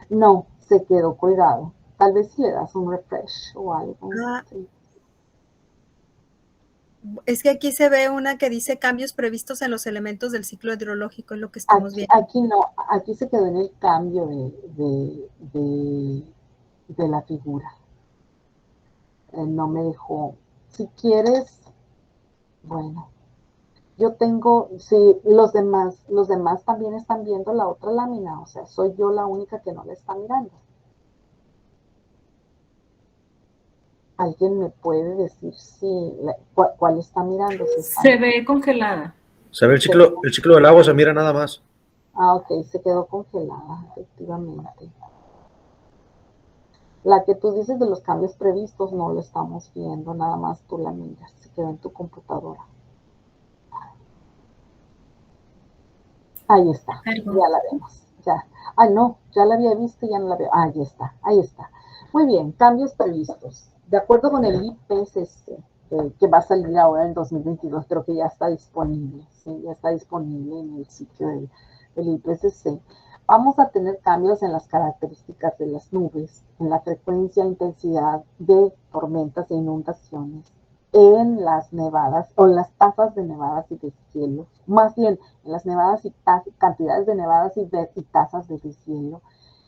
No, se quedó colgado. Tal vez si le das un refresh o algo. Sí. Es que aquí se ve una que dice cambios previstos en los elementos del ciclo hidrológico, es lo que estamos viendo. Aquí no, aquí se quedó en el cambio de la figura. No me dejó. Si quieres, bueno, yo tengo, sí, los demás también están viendo la otra lámina, o sea, soy yo la única que no la está mirando. ¿Alguien me puede decir si cuál está mirando? Si está se ve congelada. Se ve el ciclo del agua, se mira nada más. Ah, ok, se quedó congelada, efectivamente. La que tú dices de los cambios previstos no lo estamos viendo, nada más tú la miras, se quedó en tu computadora. Ahí está, ya la vemos. Ya. Ah, no, ya la había visto y ya no la veo. Ahí está, ahí está. Muy bien, cambios previstos. De acuerdo con el IPCC, que va a salir ahora en 2022, pero que ya está disponible, ¿sí? Ya está disponible en el sitio del IPCC. Vamos a tener cambios en las características de las nubes, en la frecuencia e intensidad de tormentas e inundaciones, en las nevadas o en las tasas de nevadas y deshielo, más bien en las nevadas y cantidades de nevadas y tasas de deshielo,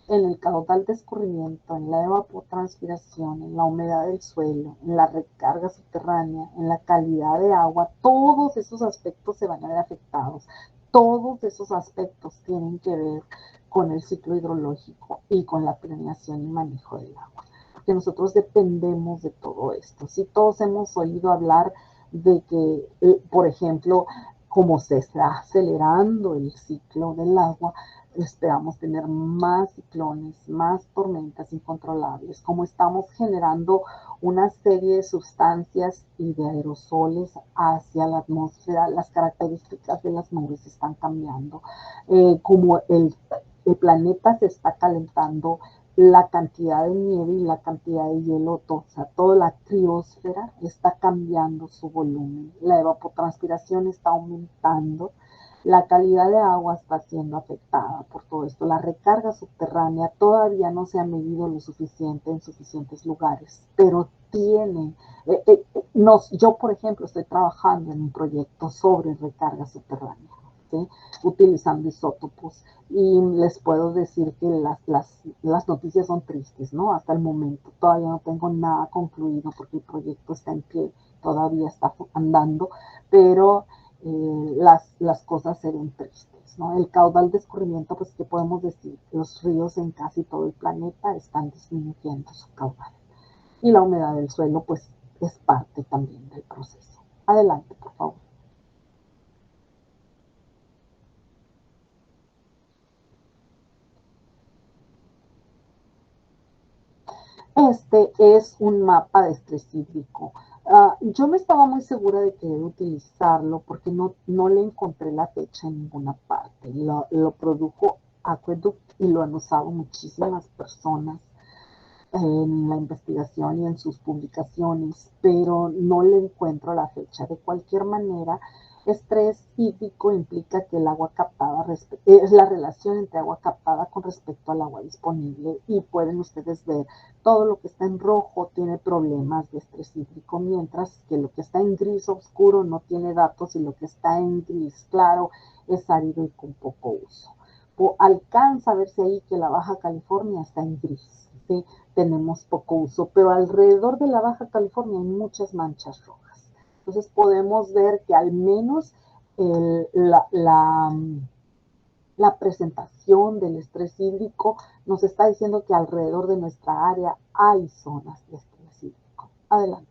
en el caudal de escurrimiento, en la evapotranspiración, en la humedad del suelo, en la recarga subterránea, en la calidad de agua. Todos esos aspectos se van a ver afectados. Todos esos aspectos tienen que ver con el ciclo hidrológico y con la planeación y manejo del agua. Que nosotros dependemos de todo esto. Si todos hemos oído hablar de que, por ejemplo, como se está acelerando el ciclo del agua, esperamos tener más ciclones, más tormentas incontrolables, como estamos generando una serie de sustancias y de aerosoles hacia la atmósfera, las características de las nubes están cambiando, como el planeta se está calentando, la cantidad de nieve y la cantidad de hielo, o sea, toda la criosfera está cambiando su volumen, la evapotranspiración está aumentando, la calidad de agua está siendo afectada por todo esto, la recarga subterránea todavía no se ha medido lo suficiente en suficientes lugares, pero tiene, yo por ejemplo estoy trabajando en un proyecto sobre recarga subterránea. ¿Sí? Utilizando isótopos y les puedo decir que las noticias son tristes, ¿no? Hasta el momento todavía no tengo nada concluido porque el proyecto está en pie, todavía está andando, pero las cosas se ven tristes, ¿no? El caudal de escurrimiento, pues, ¿qué podemos decir? Los ríos en casi todo el planeta están disminuyendo su caudal y la humedad del suelo, pues, es parte también del proceso. Adelante, por favor. Este es un mapa de estrés hídrico. Yo no estaba muy segura de querer utilizarlo porque no le encontré la fecha en ninguna parte. Lo produjo Aqueduct y lo han usado muchísimas personas en la investigación y en sus publicaciones, pero no le encuentro la fecha. De cualquier manera, estrés hídrico implica que el agua captada es la relación entre agua captada con respecto al agua disponible y pueden ustedes ver todo lo que está en rojo tiene problemas de estrés hídrico, mientras que lo que está en gris oscuro no tiene datos y lo que está en gris claro es árido y con poco uso. Alcanza a verse ahí que la Baja California está en gris, ¿sí? Tenemos poco uso, pero alrededor de la Baja California hay muchas manchas rojas. Entonces podemos ver que al menos la presentación del estrés hídrico nos está diciendo que alrededor de nuestra área hay zonas de estrés hídrico. Adelante.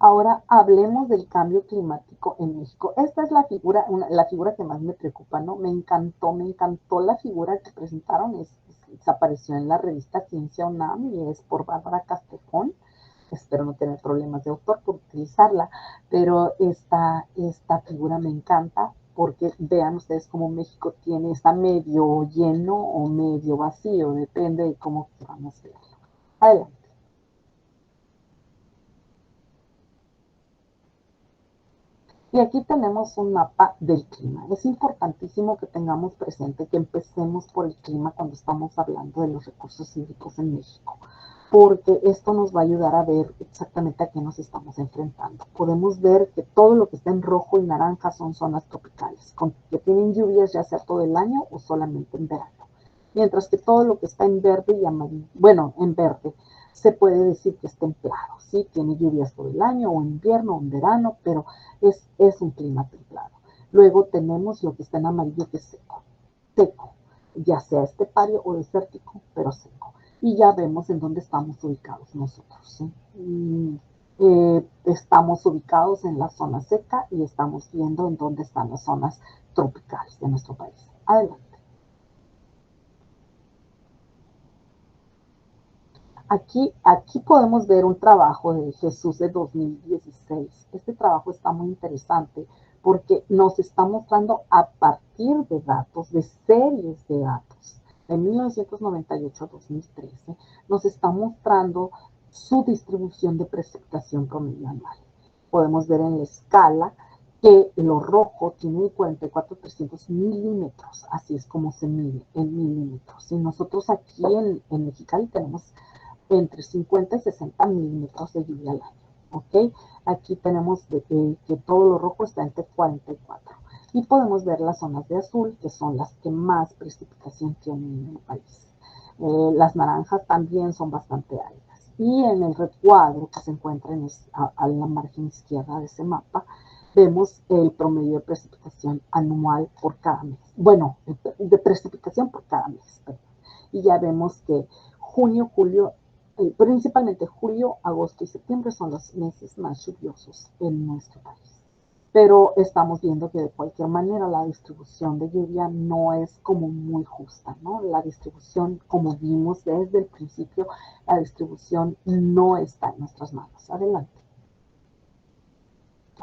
Ahora hablemos del cambio climático en México. Esta es la figura que más me preocupa, ¿no? Me encantó la figura que presentaron. Se apareció en la revista Ciencia UNAM y es por Bárbara Castrejón. Espero no tener problemas de autor por utilizarla, pero esta figura me encanta porque vean ustedes cómo México está medio lleno o medio vacío, depende de cómo queramos verlo. Adelante. Y aquí tenemos un mapa del clima. Es importantísimo que tengamos presente que empecemos por el clima cuando estamos hablando de los recursos hídricos en México, porque esto nos va a ayudar a ver exactamente a qué nos estamos enfrentando. Podemos ver que todo lo que está en rojo y naranja son zonas tropicales, que tienen lluvias ya sea todo el año o solamente en verano. Mientras que todo lo que está en verde y amarillo, bueno, en verde, se puede decir que es templado, ¿sí? Tiene lluvias todo el año, o en invierno, o en verano, pero es un clima templado. Luego tenemos lo que está en amarillo, que es seco, ya sea estepario o desértico, pero seco. Y ya vemos en dónde estamos ubicados nosotros, ¿sí? Estamos ubicados en la zona seca y estamos viendo en dónde están las zonas tropicales de nuestro país. Adelante. Aquí podemos ver un trabajo de Jesús de 2016. Este trabajo está muy interesante porque nos está mostrando a partir de datos, de series de datos, de 1998 a 2013, nos está mostrando su distribución de precipitación promedio anual. Podemos ver en la escala que lo rojo tiene 44,300 milímetros, así es como se mide en milímetros. Y nosotros aquí en Mexicali tenemos entre 50 y 60 milímetros de lluvia al año, ¿ok? Aquí tenemos que todo lo rojo está entre 44. Y podemos ver las zonas de azul, que son las que más precipitación tienen en el país. Las naranjas también son bastante áridas. Y en el recuadro que se encuentra a la margen izquierda de ese mapa, vemos el promedio de precipitación anual por cada mes. Bueno, de precipitación por cada mes, perdón. Y ya vemos que junio, julio, principalmente julio, agosto y septiembre son los meses más lluviosos en nuestro país. Pero estamos viendo que de cualquier manera la distribución de lluvia no es como muy justa, ¿no? La distribución, como vimos desde el principio, la distribución no está en nuestras manos. Adelante.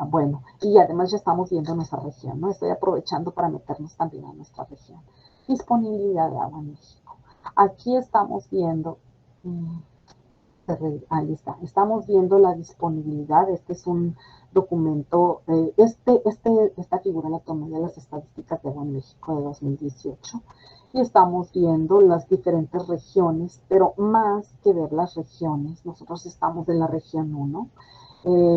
Bueno, y además ya estamos viendo nuestra región, ¿no? Estoy aprovechando para meternos también a nuestra región. Disponibilidad de agua en México. Aquí estamos viendo... ahí está. Estamos viendo la disponibilidad. Este es un documento. Esta figura la tomé de las estadísticas de agua en México de 2018. Y estamos viendo las diferentes regiones, pero más que ver las regiones, nosotros estamos en la región 1.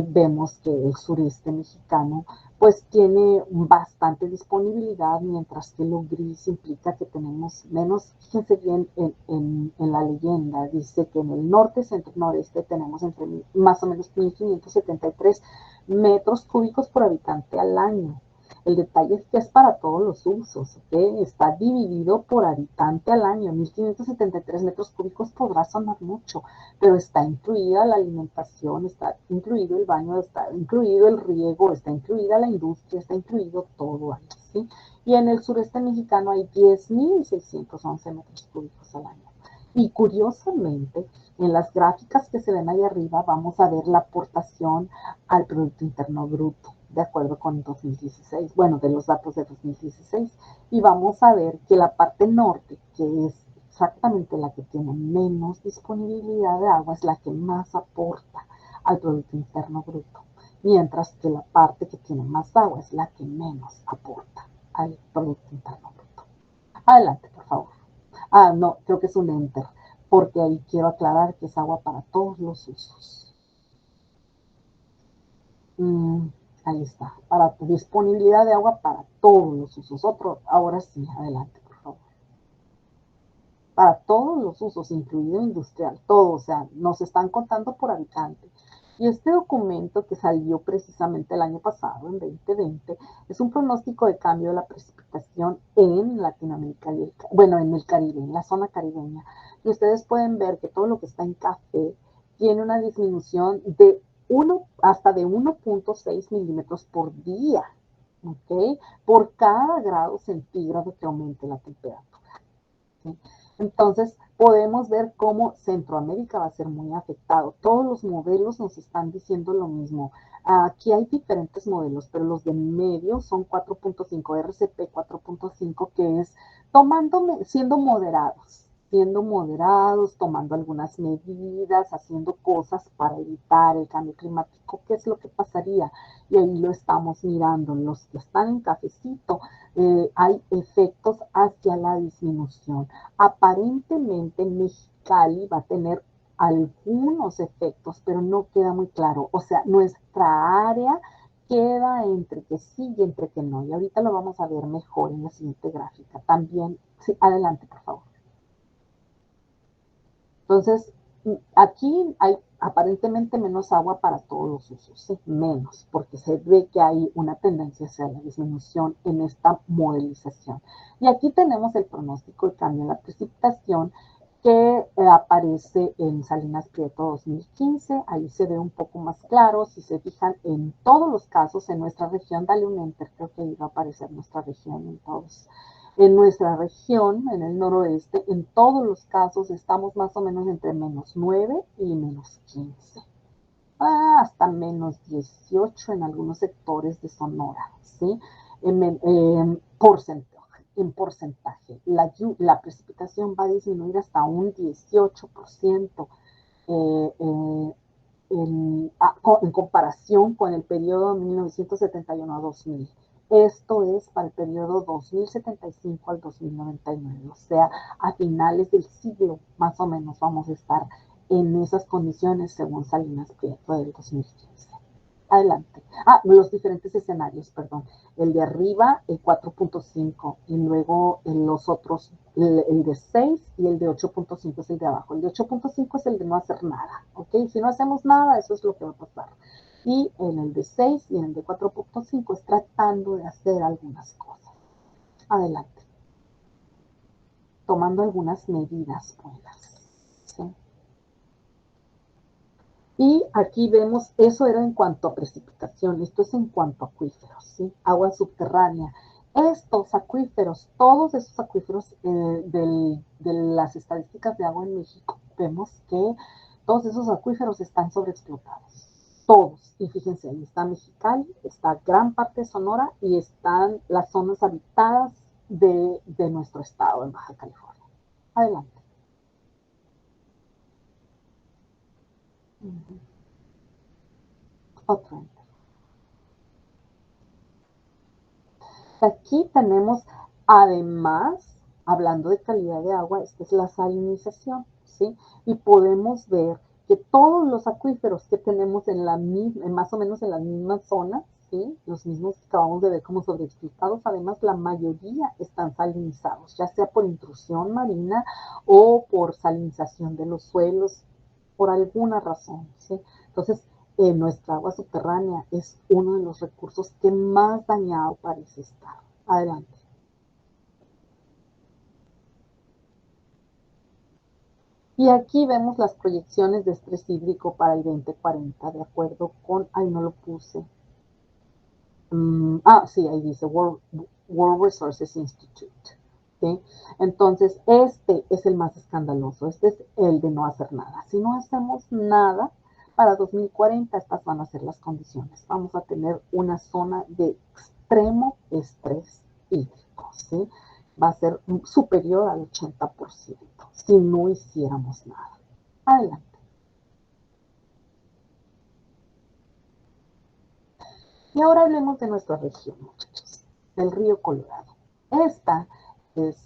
Vemos que el sureste mexicano pues tiene bastante disponibilidad, mientras que lo gris implica que tenemos menos. Fíjense bien en la leyenda, dice que en el norte, centro, noreste tenemos entre más o menos 1.573 metros cúbicos por habitante al año. El detalle es que es para todos los usos, ¿okay? Está dividido por habitante al año. 1.573 metros cúbicos podrá sonar mucho, pero está incluida la alimentación, está incluido el baño, está incluido el riego, está incluida la industria, está incluido todo ahí, ¿sí? Y en el sureste mexicano hay 10.611 metros cúbicos al año. Y curiosamente, en las gráficas que se ven ahí arriba, vamos a ver la aportación al Producto Interno Bruto, de acuerdo con 2016, bueno, de los datos de 2016, y vamos a ver que la parte norte, que es exactamente la que tiene menos disponibilidad de agua, es la que más aporta al Producto Interno Bruto, mientras que la parte que tiene más agua es la que menos aporta al Producto Interno Bruto. Adelante, por favor. No, creo que es un enter, porque ahí quiero aclarar que es agua para todos los usos. Ahí está, para disponibilidad de agua para todos los usos. Ahora sí, adelante, por favor. Para todos los usos, incluido industrial, todo, o sea, nos están contando por habitante. Y este documento que salió precisamente el año pasado, en 2020, es un pronóstico de cambio de la precipitación en Latinoamérica, bueno, en el Caribe, en la zona caribeña. Y ustedes pueden ver que todo lo que está en café tiene una disminución de hasta de 1.6 milímetros por día, ¿ok? Por cada grado centígrado que aumente la temperatura, ¿sí? Entonces, podemos ver cómo Centroamérica va a ser muy afectado. Todos los modelos nos están diciendo lo mismo. Aquí hay diferentes modelos, pero los de medio son 4.5, RCP 4.5, que es siendo moderados, tomando algunas medidas, haciendo cosas para evitar el cambio climático. ¿Qué es lo que pasaría? Y ahí lo estamos mirando. Los que están en cafecito, hay efectos hacia la disminución. Aparentemente Mexicali va a tener algunos efectos, pero no queda muy claro. O sea, nuestra área queda entre que sí y entre que no. Y ahorita lo vamos a ver mejor en la siguiente gráfica. También, sí, adelante, por favor. Entonces, aquí hay aparentemente menos agua para todos los usos, ¿sí? Menos, porque se ve que hay una tendencia hacia la disminución en esta modelización. Y aquí tenemos el pronóstico de cambio en la precipitación que aparece en Salinas Prieto 2015. Ahí se ve un poco más claro. Si se fijan en todos los casos en nuestra región, dale un enter, creo que ahí va a aparecer nuestra región en todos. En nuestra región, en el noroeste, en todos los casos estamos más o menos entre -9 y -15. Hasta -18 en algunos sectores de Sonora, ¿sí? En porcentaje. La precipitación va a disminuir hasta un 18% en comparación con el periodo 1971 a 2000. Esto es para el periodo 2075 al 2099, o sea, a finales del siglo más o menos vamos a estar en esas condiciones según Salinas Prieto del 2015. Adelante. Los diferentes escenarios, perdón. El de arriba, el 4.5, y luego los otros, el de 6 y el de 8.5 es el de abajo. El de 8.5 es el de no hacer nada, ¿ok? Si no hacemos nada, eso es lo que va a pasar. Y en el de 6 y en el de 4.5 es tratando de hacer algunas cosas. Adelante. Tomando algunas medidas buenas, ¿sí? Y aquí vemos, eso era en cuanto a precipitación, esto es en cuanto a acuíferos, ¿sí? Agua subterránea. Estos acuíferos, todos esos acuíferos de las estadísticas de agua en México, vemos que todos esos acuíferos están sobreexplotados. Todos. Y fíjense, ahí está Mexicali, está gran parte de Sonora y están las zonas habitadas de nuestro estado en Baja California. Adelante. Otro. Aquí tenemos, además, hablando de calidad de agua, esta es la salinización, ¿sí? Y podemos ver que todos los acuíferos que tenemos más o menos en las mismas zonas, ¿sí? Los mismos que acabamos de ver como sobreexplotados, además la mayoría están salinizados, ya sea por intrusión marina o por salinización de los suelos, por alguna razón, ¿sí? Entonces, nuestra agua subterránea es uno de los recursos que más dañado parece estar. Adelante. Y aquí vemos las proyecciones de estrés hídrico para el 2040, de acuerdo con, no lo puse. Sí, ahí dice World Resources Institute. ¿Sí? Entonces, este es el más escandaloso, este es el de no hacer nada. Si no hacemos nada, para 2040 estas van a ser las condiciones. Vamos a tener una zona de extremo estrés hídrico, ¿sí? Va a ser superior al 80% si no hiciéramos nada. Adelante. Y ahora hablemos de nuestra región, muchachos, del río Colorado. Esta es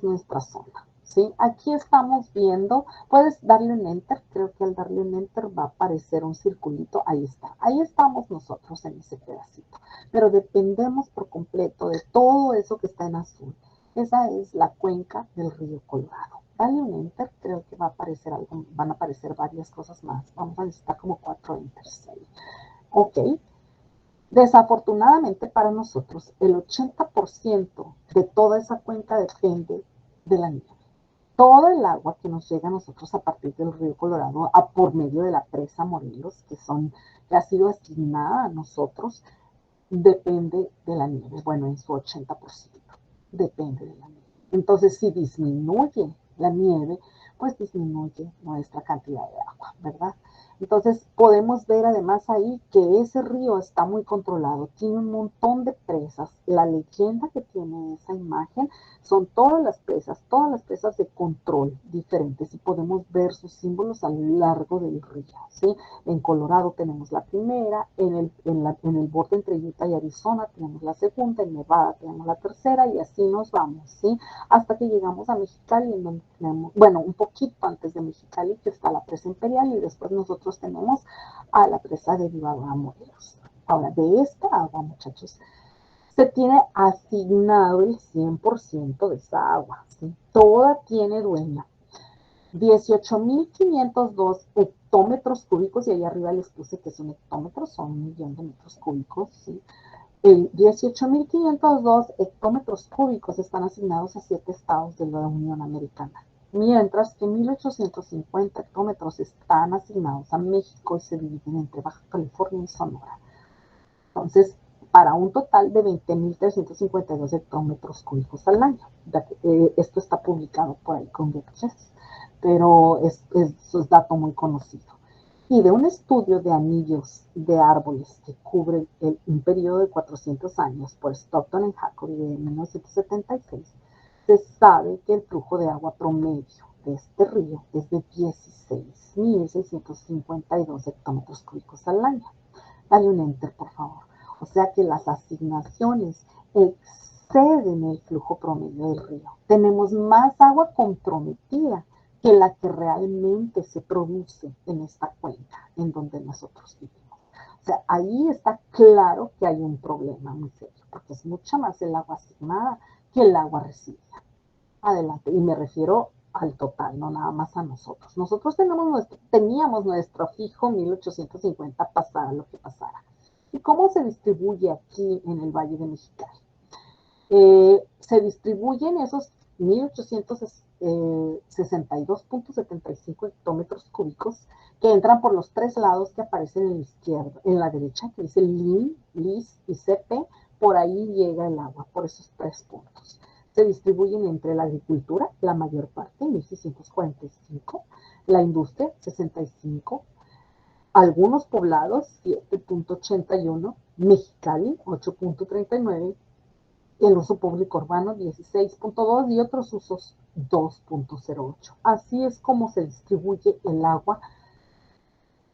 nuestra zona, ¿sí? Aquí estamos viendo, puedes darle un enter, creo que al darle un enter va a aparecer un circulito, ahí está. Ahí estamos nosotros en ese pedacito, pero dependemos por completo de todo eso que está en azul. Esa es la cuenca del río Colorado. Dale un enter, creo que va a aparecer algo, van a aparecer varias cosas más. Vamos a necesitar como 4 enters ahí. Ok. Desafortunadamente para nosotros, el 80% de toda esa cuenca depende de la nieve. Todo el agua que nos llega a nosotros a partir del río Colorado, por medio de la presa Morelos, que ha sido asignada a nosotros, depende de la nieve, bueno, en su 80%, depende de la nieve. Entonces, si disminuye la nieve, pues disminuye nuestra cantidad de agua, ¿verdad? Entonces, podemos ver además ahí que ese río está muy controlado, tiene un montón de presas. La leyenda que tiene esa imagen son todas las presas de control diferentes y podemos ver sus símbolos a lo largo del río, ¿sí? En Colorado tenemos la primera, en el borde entre Utah y Arizona tenemos la segunda, en Nevada tenemos la tercera y así nos vamos, ¿sí? Hasta que llegamos a Mexicali, en donde tenemos, bueno, un poquito antes de Mexicali, que está la presa Imperial, y después nosotros tenemos a la presa derivada a Morelos. Ahora, de esta agua, muchachos, se tiene asignado el 100% de esa agua, ¿sí? Toda tiene dueña. 18.502 hectómetros cúbicos, y ahí arriba les puse que es un hectómetro, son 1.000.000 de metros cúbicos, ¿sí? 18.502 hectómetros cúbicos están asignados a 7 estados de la Unión Americana, mientras que 1.850 hectómetros están asignados a México y se dividen entre Baja California y Sonora. Entonces, para un total de 20.352 hectómetros cúbicos al año. Esto está publicado por ahí con GetJet, pero eso es dato muy conocido. Y de un estudio de anillos de árboles que cubre un periodo de 400 años por Stockton y Hackery de 1976, se sabe que el flujo de agua promedio de este río es de 16.652 hectómetros cúbicos al año. Dale un enter, por favor. O sea que las asignaciones exceden el flujo promedio del río. Tenemos más agua comprometida que la que realmente se produce en esta cuenca en donde nosotros vivimos. O sea, ahí está claro que hay un problema muy serio, porque es mucha más el agua asignada que el agua recibida. Adelante, y me refiero al total, no nada más a nosotros. Nosotros teníamos nuestro fijo 1850, pasara lo que pasara. ¿Y cómo se distribuye aquí en el Valle de Mexicali? Se distribuyen esos 1.862.75 hectómetros cúbicos que entran por los 3 lados que aparecen en la izquierda, en la derecha, que dice LIN, LIS y CP. Por ahí llega el agua, por esos 3 puntos. Se distribuyen entre la agricultura, la mayor parte, 1.645, la industria, 65, algunos poblados, 7.81, Mexicali, 8.39, el uso público urbano, 16.2, y otros usos, 2.08. Así es como se distribuye el agua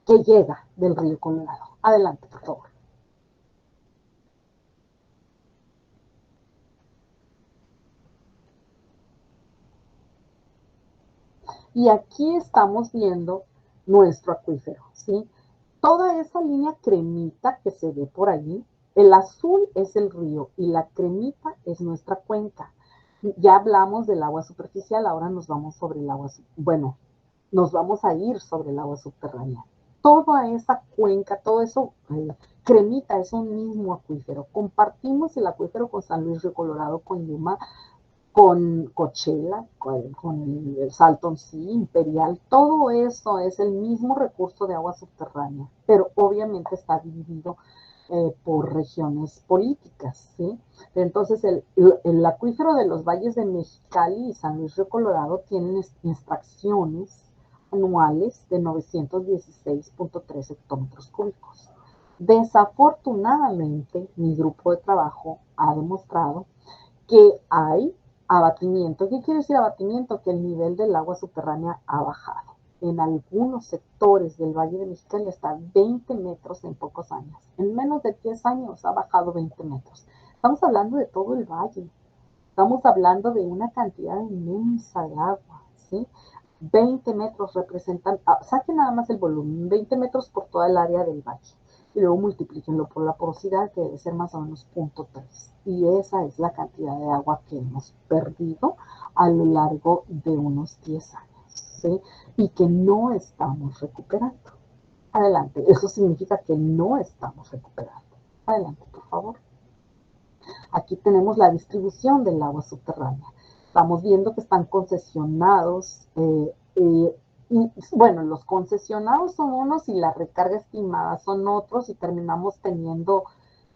que llega del río Colorado. Adelante, por favor. Y aquí estamos viendo nuestro acuífero, ¿sí? Toda esa línea cremita que se ve por allí, el azul es el río y la cremita es nuestra cuenca. Ya hablamos del agua superficial, ahora nos vamos sobre el agua, bueno, nos vamos a ir sobre el agua subterránea. Toda esa cuenca, todo eso, cremita, es un mismo acuífero. Compartimos el acuífero con San Luis Río Colorado, con Yuma, con Coachella, con el Salton Sea, Imperial. Todo eso es el mismo recurso de agua subterránea, pero obviamente está dividido por regiones políticas, ¿sí? Entonces, el acuífero de los valles de Mexicali y San Luis Río Colorado tienen extracciones anuales de 916.3 hectómetros cúbicos. Desafortunadamente, mi grupo de trabajo ha demostrado que hay abatimiento. ¿Qué quiere decir abatimiento? Que el nivel del agua subterránea ha bajado. En algunos sectores del Valle de Mexicali hasta 20 metros en pocos años. En menos de 10 años ha bajado 20 metros. Estamos hablando de todo el valle. Estamos hablando de una cantidad inmensa de agua, ¿sí? 20 metros representan, saquen nada más el volumen, 20 metros por toda el área del valle. Y luego multiplíquenlo por la porosidad, que debe ser más o menos 0.3. Y esa es la cantidad de agua que hemos perdido a lo largo de unos 10 años, ¿sí? Y que no estamos recuperando. Adelante, eso significa que no estamos recuperando. Adelante, por favor. Aquí tenemos la distribución del agua subterránea. Estamos viendo que están concesionados, y bueno, los concesionados son unos y la recarga estimada son otros, y terminamos teniendo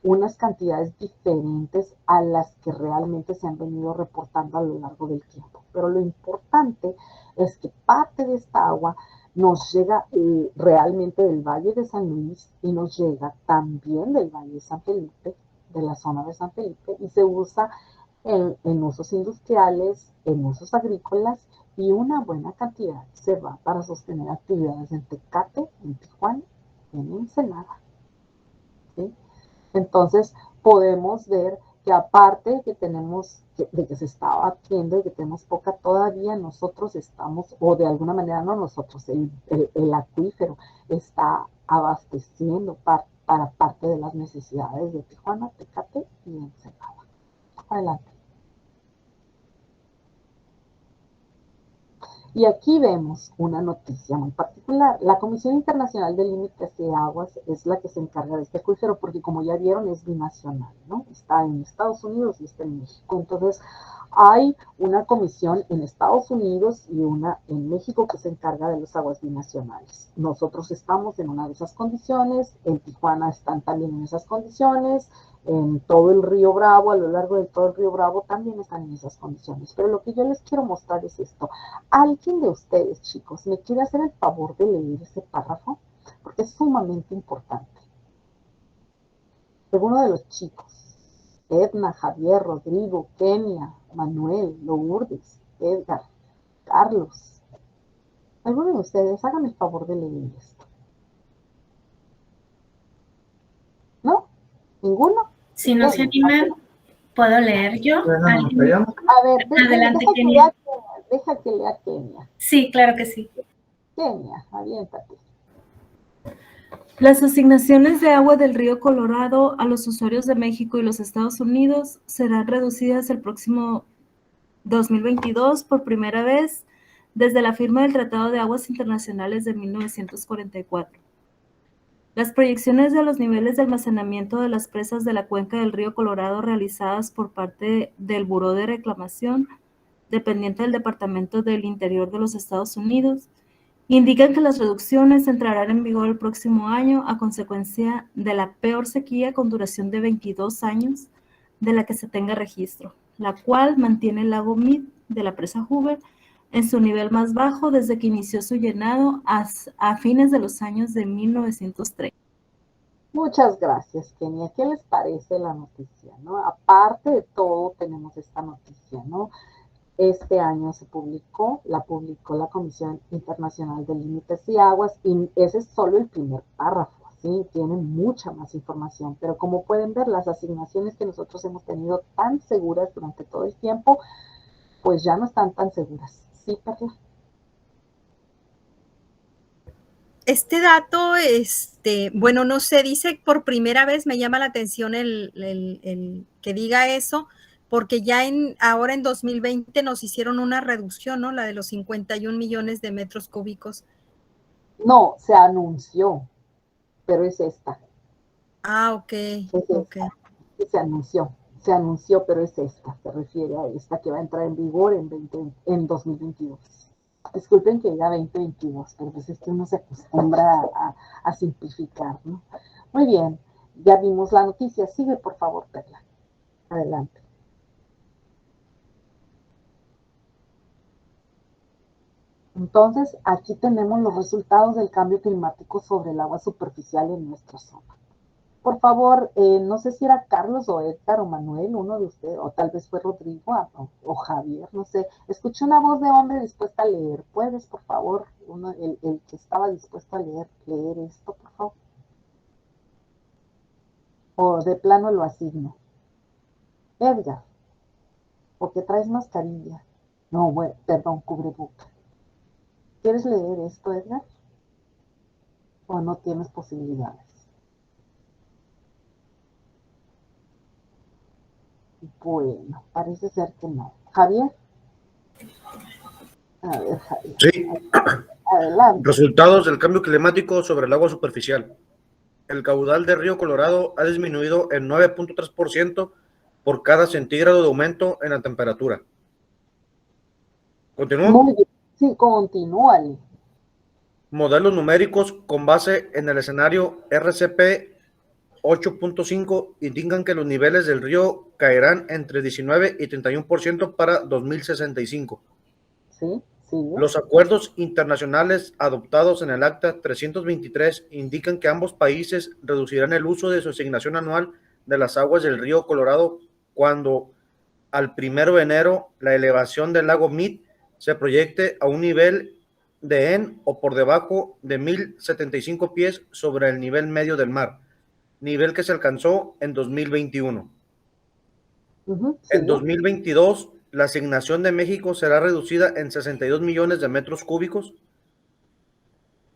unas cantidades diferentes a las que realmente se han venido reportando a lo largo del tiempo. Pero lo importante es que parte de esta agua nos llega realmente del Valle de San Luis y nos llega también del Valle de San Felipe, de la zona de San Felipe, y se usa en usos industriales, en usos agrícolas, y una buena cantidad se va para sostener actividades en Tecate, en Tijuana, en Ensenada. ¿Sí? Entonces, podemos ver que aparte de que tenemos, de que se está abatiendo y que tenemos poca, todavía nosotros estamos, o de alguna manera no nosotros, el acuífero está abasteciendo para parte de las necesidades de Tijuana, Tecate y Ensenada. Adelante. Y aquí vemos una noticia muy particular. La Comisión Internacional de Límites de Aguas es la que se encarga de este acuífero, porque como ya vieron es binacional, ¿no? Está en Estados Unidos y está en México. Entonces hay una comisión en Estados Unidos y una en México que se encarga de las aguas binacionales. Nosotros estamos en una de esas condiciones, en Tijuana están también en esas condiciones, en todo el río Bravo, a lo largo de todo el río Bravo también están en esas condiciones. Pero lo que yo les quiero mostrar es esto. ¿Alguien de ustedes, chicos, me quiere hacer el favor de leer ese párrafo? Porque es sumamente importante. Alguno de los chicos, Edna, Javier, Rodrigo, Kenia, Manuel, Lourdes, Edgar, Carlos, alguno de ustedes, háganme el favor de leer esto. ¿No? ¿Ninguno? Si no se animan, puedo leer yo. A ver, adelante, Kenia. Deja que lea Kenia. Sí, claro que sí. Kenia, aviéntate. Las asignaciones de agua del río Colorado a los usuarios de México y los Estados Unidos serán reducidas el próximo 2022 por primera vez desde la firma del Tratado de Aguas Internacionales de 1944. Las proyecciones de los niveles de almacenamiento de las presas de la cuenca del río Colorado realizadas por parte del Buró de Reclamación, dependiente del Departamento del Interior de los Estados Unidos, indican que las reducciones entrarán en vigor el próximo año a consecuencia de la peor sequía con duración de 22 años de la que se tenga registro, la cual mantiene el lago Mead de la presa Hoover en su nivel más bajo desde que inició su llenado a fines de los años de 1930. Muchas gracias, Kenia. ¿Qué les parece la noticia, no? Aparte de todo, tenemos esta noticia, ¿no? Este año la publicó la Comisión Internacional de Límites y Aguas, y ese es solo el primer párrafo, ¿sí? Tiene mucha más información, pero como pueden ver, las asignaciones que nosotros hemos tenido tan seguras durante todo el tiempo, pues ya no están tan seguras. ¿Sí, Perla? Este dato, bueno, no sé, dice por primera vez, me llama la atención el que diga eso, porque ya ahora en 2020 nos hicieron una reducción, ¿no? La de los 51 millones de metros cúbicos. No, se anunció, pero es esta. Ah, ok. Se anunció, pero es esta, se refiere a esta que va a entrar en vigor en 2022. Disculpen que diga 2022, pero pues es que uno se acostumbra a simplificar, ¿no? Muy bien, ya vimos la noticia. Sigue, por favor, Perla. Adelante. Entonces, aquí tenemos los resultados del cambio climático sobre el agua superficial en nuestra zona. Por favor, no sé si era Carlos o Edgar o Manuel, uno de ustedes, o tal vez fue Rodrigo o Javier, no sé. Escuché una voz de hombre dispuesta a leer. ¿Puedes, por favor, el que estaba dispuesto a leer esto, por favor? O de plano lo asigno. Edgar, ¿por qué traes mascarilla? No, bueno, perdón, cubreboca. ¿Quieres leer esto, Edgar? ¿O no tienes posibilidades? Bueno, parece ser que no. ¿Javier? A ver, Javier. Sí. Adelante. Resultados del cambio climático sobre el agua superficial. El caudal del río Colorado ha disminuido en 9.3% por cada centígrado de aumento en la temperatura. ¿Continúo? Muy bien. Sí, continúale. Modelos numéricos con base en el escenario RCP 8.5 indican que los niveles del río caerán entre 19 y 31% para 2065. Sí, sigue. Los acuerdos internacionales adoptados en el Acta 323 indican que ambos países reducirán el uso de su asignación anual de las aguas del río Colorado cuando al 1 de enero la elevación del lago Mead se proyecte a un nivel de en o por debajo de 1075 pies sobre el nivel medio del mar, nivel que se alcanzó en 2021. En 2022, la asignación de México será reducida en 62 millones de metros cúbicos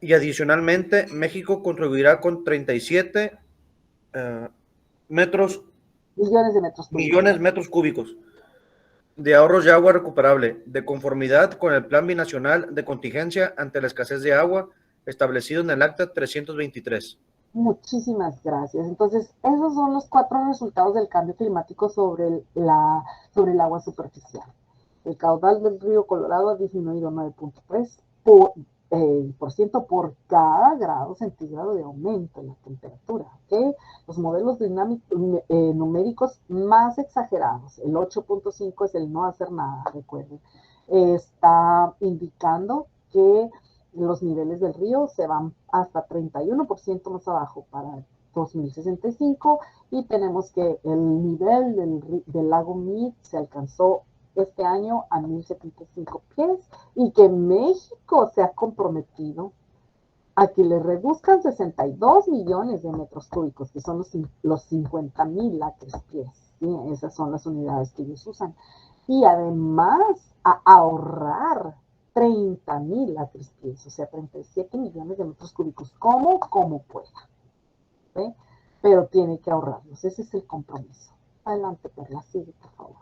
y adicionalmente México contribuirá con 37 millones de metros cúbicos de ahorros de agua recuperable, de conformidad con el Plan Binacional de Contingencia ante la escasez de agua establecido en el Acta 323. Muchísimas gracias. Entonces, esos son los 4 resultados del cambio climático sobre el agua superficial. El caudal del río Colorado ha disminuido 9.3% por cada grado centígrado de aumento en la temperatura. ¿Okay? Los modelos numéricos más exagerados, el 8.5 es el no hacer nada, recuerden, está indicando que los niveles del río se van hasta 31% más abajo para 2065 y tenemos que el nivel del lago Mead se alcanzó este año a 1075 pies y que México se ha comprometido a que le reduzcan 62 millones de metros cúbicos, que son los 50,000 acres pies. ¿Sí? Esas son las unidades que ellos usan. Y además a ahorrar 30,000 acres pies, o sea, 37 millones de metros cúbicos, como pueda. ¿Sí? Pero tiene que ahorrarlos. Ese es el compromiso. Adelante, Perla, sigue, por favor.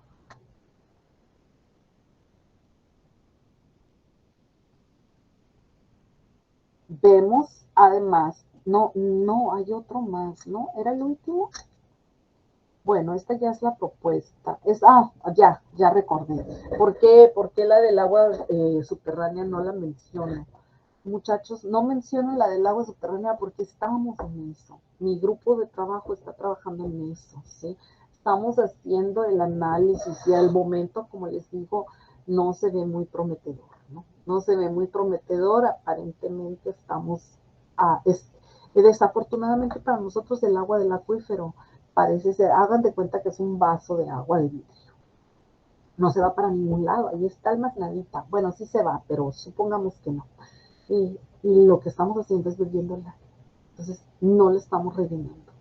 Vemos, además, no hay otro más, ¿no? ¿Era el último? Bueno, esta ya es la propuesta. Ya recordé. ¿Por qué la del agua subterránea no la menciono? Muchachos, no menciono la del agua subterránea porque estamos en eso. Mi grupo de trabajo está trabajando en eso, ¿sí? Estamos haciendo el análisis y al momento, como les digo, no se ve muy prometedor, ¿no? No se ve muy prometedor. Aparentemente estamos... desafortunadamente para nosotros el agua del acuífero parece ser, hagan de cuenta que es un vaso de agua de vidrio. No se va para ningún lado, ahí está almacenadita. Bueno, sí se va, pero supongamos que no. Y lo que estamos haciendo es bebiéndola. Entonces, no la estamos rellenando.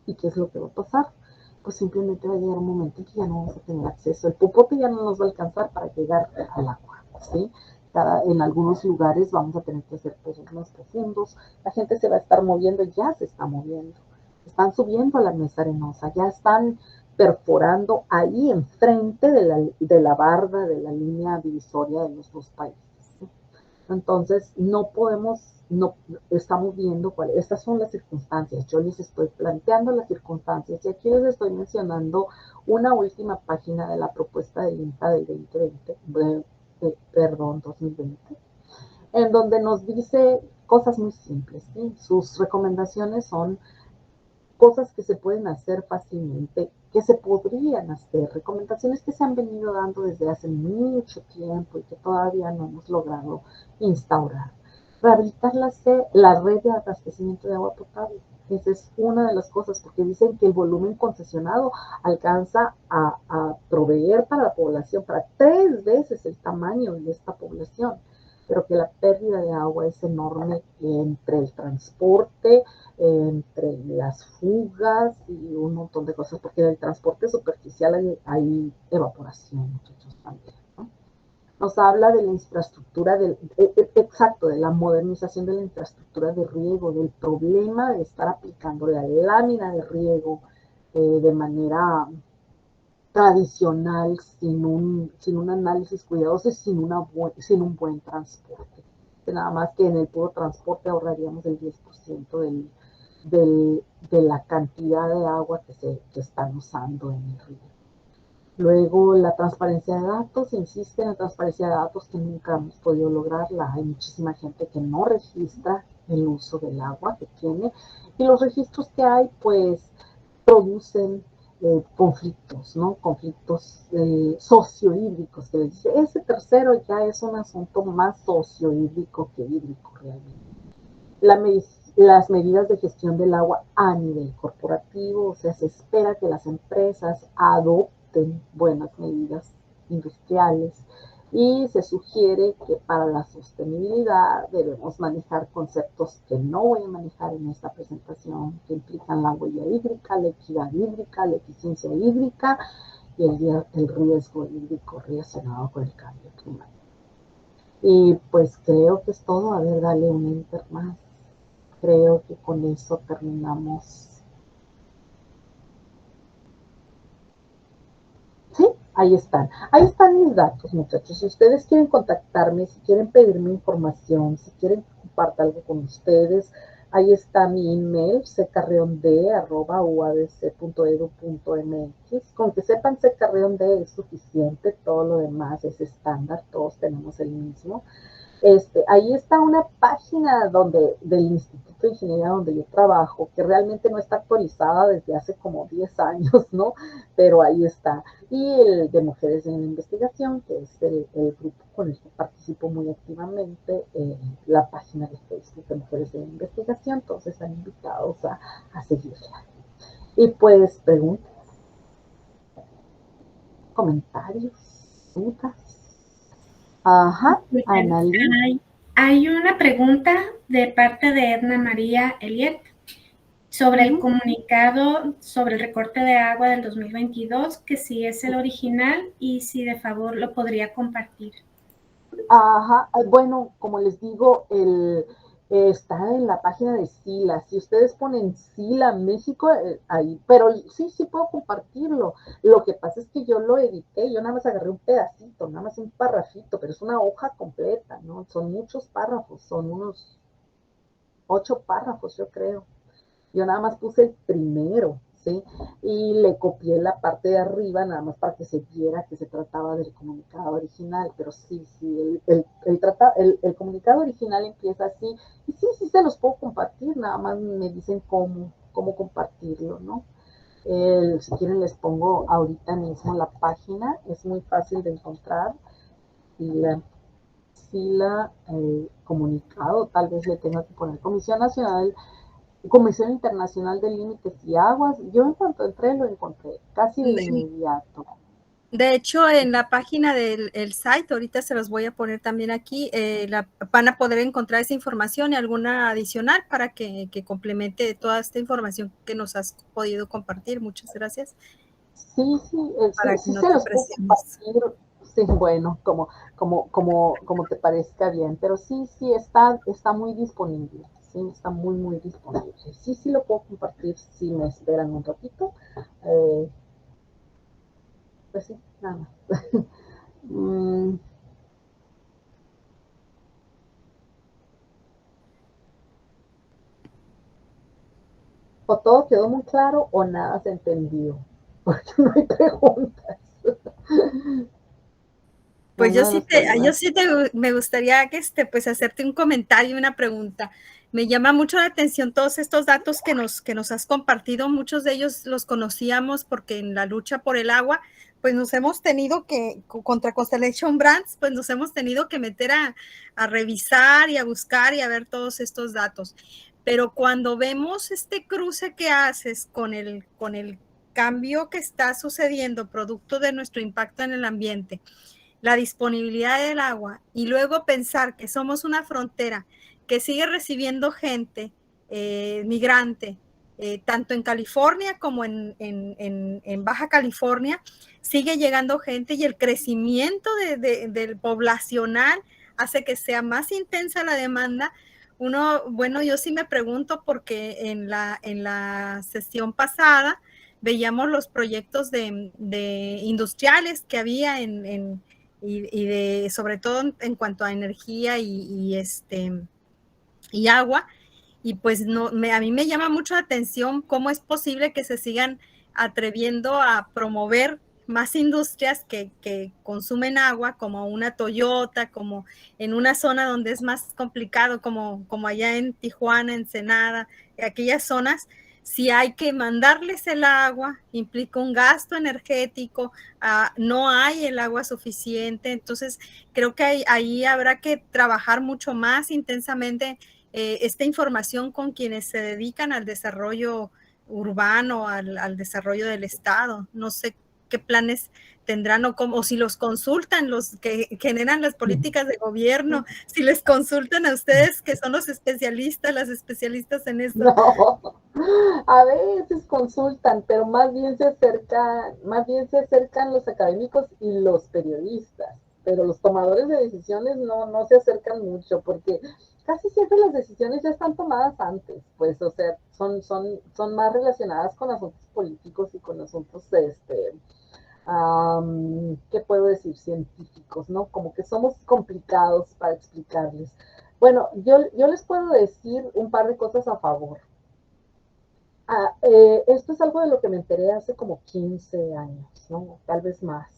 ¿Y qué es lo que va a pasar? Pues simplemente va a llegar un momento en que ya no vamos a tener acceso. El popote ya no nos va a alcanzar para llegar al agua, ¿sí? En algunos lugares vamos a tener que hacer pozos más profundos. La gente se va a estar moviendo, ya se está moviendo. Están subiendo a la mesa arenosa, ya están perforando ahí enfrente de la barda, de la línea divisoria de los dos países. ¿Sí? Entonces, no estamos viendo estas son las circunstancias. Yo les estoy planteando las circunstancias y aquí les estoy mencionando una última página de la propuesta del INTA del 2020, en donde nos dice cosas muy simples. ¿Sí? Sus recomendaciones son cosas que se pueden hacer fácilmente, que se podrían hacer, recomendaciones que se han venido dando desde hace mucho tiempo y que todavía no hemos logrado instaurar. Rehabilitar la red de abastecimiento de agua potable. Esa es una de las cosas, porque dicen que el volumen concesionado alcanza a proveer para la población, para 3 veces el tamaño de esta población, pero que la pérdida de agua es enorme entre el transporte, entre las fugas y un montón de cosas, porque en el transporte superficial hay evaporación, muchachos, también, ¿no? Nos habla de la infraestructura, de la modernización de la infraestructura de riego, del problema de estar aplicando la lámina de riego de manera tradicional, sin un análisis cuidadoso y sin un buen transporte. Nada más que en el puro transporte ahorraríamos el 10% de la cantidad de agua que están usando en el río. Luego, la transparencia de datos, insiste en la transparencia de datos que nunca hemos podido lograrla. Hay muchísima gente que no registra el uso del agua que tiene y los registros que hay, pues, producen conflictos, ¿no? Conflictos sociohídricos, que les dice. Ese tercero ya es un asunto más sociohídrico que hídrico realmente. Las medidas de gestión del agua a nivel corporativo, o sea, se espera que las empresas adopten buenas medidas industriales y se sugiere que para la sostenibilidad debemos manejar conceptos que no voy a manejar en esta presentación, que implican la huella hídrica, la equidad hídrica, la eficiencia hídrica y el riesgo hídrico relacionado con el cambio climático. Y pues creo que es todo. A ver, dale un enter más. Creo que con eso terminamos. Sí, ahí están. Ahí están mis datos, muchachos. Si ustedes quieren contactarme, si quieren pedirme información, si quieren que comparta algo con ustedes, ahí está mi email, ccarriond@uabc.edu.mx. Con que sepan ccarriond es suficiente, todo lo demás es estándar, todos tenemos el mismo. Ahí está una página del Instituto de Ingeniería donde yo trabajo, que realmente no está actualizada desde hace como 10 años, ¿no? Pero ahí está. Y el de Mujeres en Investigación, que es el grupo con el que participo muy activamente, la página de Facebook de Mujeres en Investigación, todos están invitados a seguirla. Y pues preguntas, comentarios, dudas. Ajá, Analí. Hay una pregunta de parte de Edna María Eliet sobre el comunicado sobre el recorte de agua del 2022, que si es el original y si de favor lo podría compartir. Ajá, bueno, como les digo, está en la página de SILA. Si ustedes ponen SILA México, ahí, pero sí puedo compartirlo. Lo que pasa es que yo lo edité, yo nada más agarré un pedacito, nada más un parrafito, pero es una hoja completa, ¿no? Son muchos párrafos, son unos 8 párrafos, yo creo. Yo nada más puse el primero, ¿sí? Y le copié la parte de arriba nada más para que se viera que se trataba del comunicado original, pero sí, el comunicado original empieza así, y sí se los puedo compartir, nada más me dicen cómo compartirlo, ¿no? Si quieren les pongo ahorita mismo la página, es muy fácil de encontrar, y comunicado, tal vez le tenga que poner Comisión Internacional de Límites y Aguas. Yo en cuanto entré lo encontré casi de inmediato. De hecho, en la página del site, ahorita se los voy a poner también aquí, van a poder encontrar esa información y alguna adicional para que complemente toda esta información que nos has podido compartir. Muchas gracias. Sí, sí se los puedo compartir. Sí, bueno, como te parezca bien, pero sí está muy disponible. Sí, está muy disponible. Sí lo puedo compartir si me esperan un ratito. Pues sí, nada más. O todo quedó muy claro o nada se entendió, porque no hay preguntas. Pues me gustaría que pues hacerte un comentario, una pregunta. Me llama mucho la atención todos estos datos que nos has compartido. Muchos de ellos los conocíamos porque en la lucha por el agua, pues nos hemos tenido que, contra Constellation Brands, pues nos hemos tenido que meter a revisar y a buscar y a ver todos estos datos. Pero cuando vemos este cruce que haces con el cambio que está sucediendo, producto de nuestro impacto en el ambiente, la disponibilidad del agua y luego pensar que somos una frontera que sigue recibiendo gente migrante, tanto en California como en Baja California, sigue llegando gente y el crecimiento del poblacional hace que sea más intensa la demanda. Yo sí me pregunto porque en la sesión pasada veíamos los proyectos de industriales que había y sobre todo en cuanto a energía y agua, y pues a mí me llama mucho la atención cómo es posible que se sigan atreviendo a promover más industrias que consumen agua, como una Toyota, como en una zona donde es más complicado, como allá en Tijuana, Ensenada, aquellas zonas, si hay que mandarles el agua, implica un gasto energético, no hay el agua suficiente, entonces creo que ahí habrá que trabajar mucho más intensamente esta información con quienes se dedican al desarrollo urbano, al desarrollo del Estado. No sé qué planes tendrán o si los consultan los que generan las políticas de gobierno, si les consultan a ustedes que son los especialistas, las especialistas en esto. No, a veces consultan, pero más bien se acercan los académicos y los periodistas, pero los tomadores de decisiones no se acercan mucho porque casi siempre las decisiones ya están tomadas antes, pues, o sea, son más relacionadas con asuntos políticos y con asuntos ¿qué puedo decir? Científicos, ¿no? Como que somos complicados para explicarles. Bueno, yo les puedo decir un par de cosas a favor. Esto es algo de lo que me enteré hace como 15 años, ¿no? Tal vez más.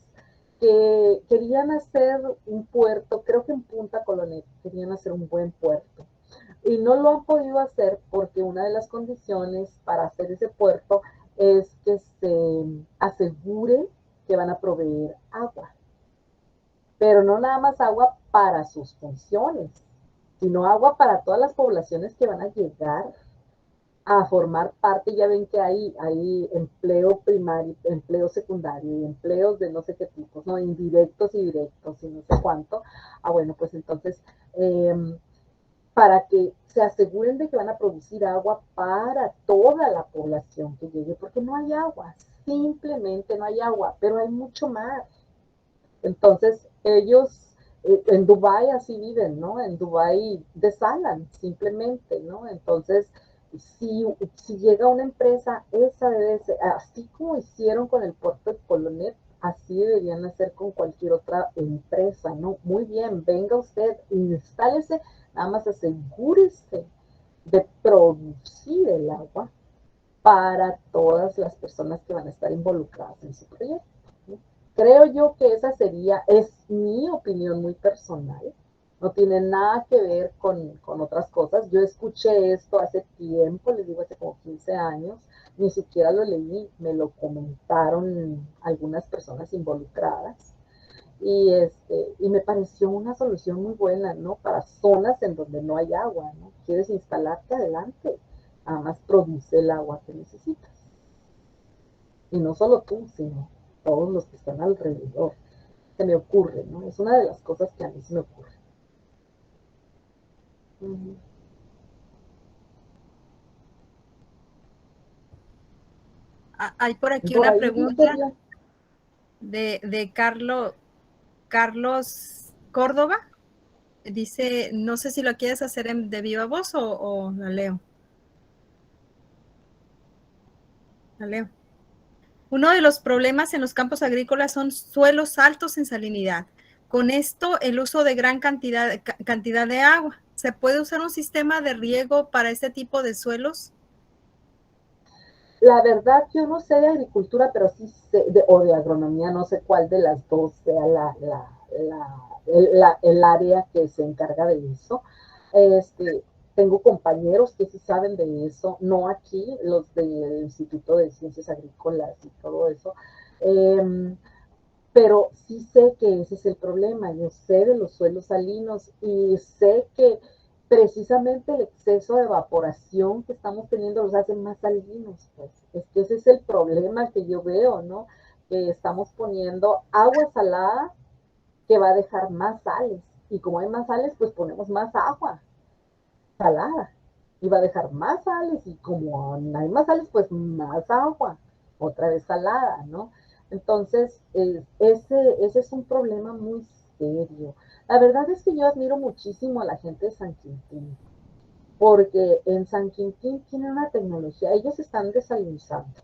Que querían hacer un puerto, creo que en Punta Colonet, querían hacer un buen puerto. Y no lo han podido hacer porque una de las condiciones para hacer ese puerto es que se asegure que van a proveer agua. Pero no nada más agua para sus funciones, sino agua para todas las poblaciones que van a llegar a formar parte. Ya ven que hay empleo primario, empleo secundario y empleos de no sé qué tipos, ¿no? Indirectos y directos y no sé cuánto. Bueno, pues entonces, para que se aseguren de que van a producir agua para toda la población que llegue, porque no hay agua, simplemente no hay agua, pero hay mucho mar. Entonces, ellos en Dubái así viven, ¿no? En Dubái desalan simplemente, ¿no? Entonces, si llega una empresa, esa debe ser, así como hicieron con el puerto de Colonet, así deberían hacer con cualquier otra empresa, ¿no? Muy bien, venga usted, instálese, nada más asegúrese de producir el agua para todas las personas que van a estar involucradas en su proyecto, ¿no? Creo yo que esa es mi opinión muy personal, no tiene nada que ver con otras cosas. Yo escuché esto hace tiempo, les digo, hace como 15 años, ni siquiera lo leí, me lo comentaron algunas personas involucradas. Y me pareció una solución muy buena, ¿no? Para zonas en donde no hay agua, ¿no? Quieres instalarte, adelante, además produce el agua que necesitas. Y no solo tú, sino todos los que están alrededor. Se me ocurre, ¿no? Es una de las cosas que a mí se me ocurre. Hay por aquí una pregunta de Carlos Córdoba. Dice, no sé si lo quieres hacer de viva voz o la leo. La leo. Uno de los problemas en los campos agrícolas son suelos altos en salinidad. Con esto, el uso de gran cantidad de agua. ¿Se puede usar un sistema de riego para este tipo de suelos? La verdad, yo no sé de agricultura, pero sí sé, o de agronomía, no sé cuál de las dos sea el área que se encarga de eso. Tengo compañeros que sí saben de eso, no aquí, los del Instituto de Ciencias Agrícolas y todo eso, pero sí sé que ese es el problema. Yo sé de los suelos salinos y sé que precisamente el exceso de evaporación que estamos teniendo los hace más salinos, pues. Es que ese es el problema que yo veo, ¿no? Que estamos poniendo agua salada que va a dejar más sales. Y como hay más sales, pues ponemos más agua salada. Y va a dejar más sales. Y como hay más sales, pues más agua. Otra vez salada, ¿no? Entonces, ese es un problema muy serio. La verdad es que yo admiro muchísimo a la gente de San Quintín, porque en San Quintín tienen una tecnología, ellos están desalinizando.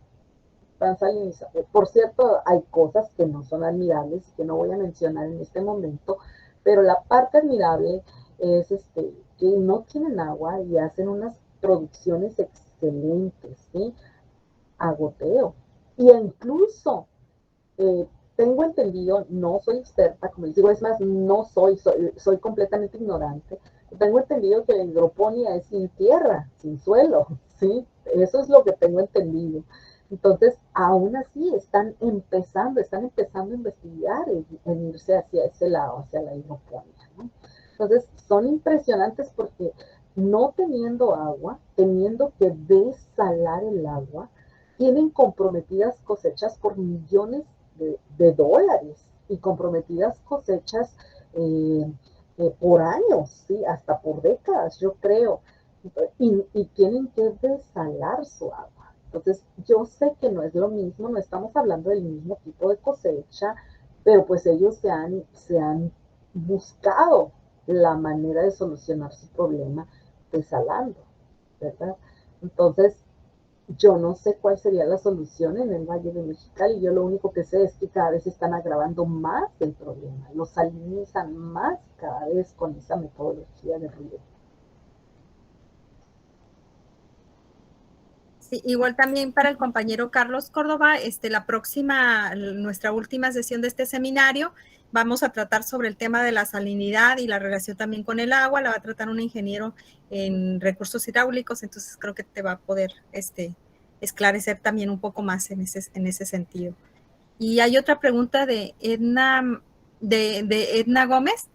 Por cierto, hay cosas que no son admirables y que no voy a mencionar en este momento, pero la parte admirable es que no tienen agua y hacen unas producciones excelentes, ¿sí? A goteo. Y incluso tengo entendido, no soy experta, como les digo, es más, no soy completamente ignorante. Tengo entendido que la hidroponía es sin tierra, sin suelo, ¿sí? Eso es lo que tengo entendido. Entonces, aún así, están empezando a investigar en irse hacia ese lado, hacia la hidroponía, ¿no? Entonces, son impresionantes porque no teniendo agua, teniendo que desalar el agua, tienen comprometidas cosechas por millones de dólares y comprometidas cosechas por años, ¿sí? Hasta por décadas, yo creo. Y tienen que desalar su agua. Entonces, yo sé que no es lo mismo, no estamos hablando del mismo tipo de cosecha, pero pues ellos se han buscado la manera de solucionar su problema desalando, ¿verdad? Entonces, yo no sé cuál sería la solución en el Valle de Mexicali. Yo lo único que sé es que cada vez están agravando más el problema. Lo salinizan más cada vez con esa metodología de riego. Sí, igual también para el compañero Carlos Córdoba, nuestra última sesión de este seminario, vamos a tratar sobre el tema de la salinidad y la relación también con el agua. La va a tratar un ingeniero en recursos hidráulicos, entonces creo que te va a poder esclarecer también un poco más en ese sentido. Y hay otra pregunta de Edna Gómez.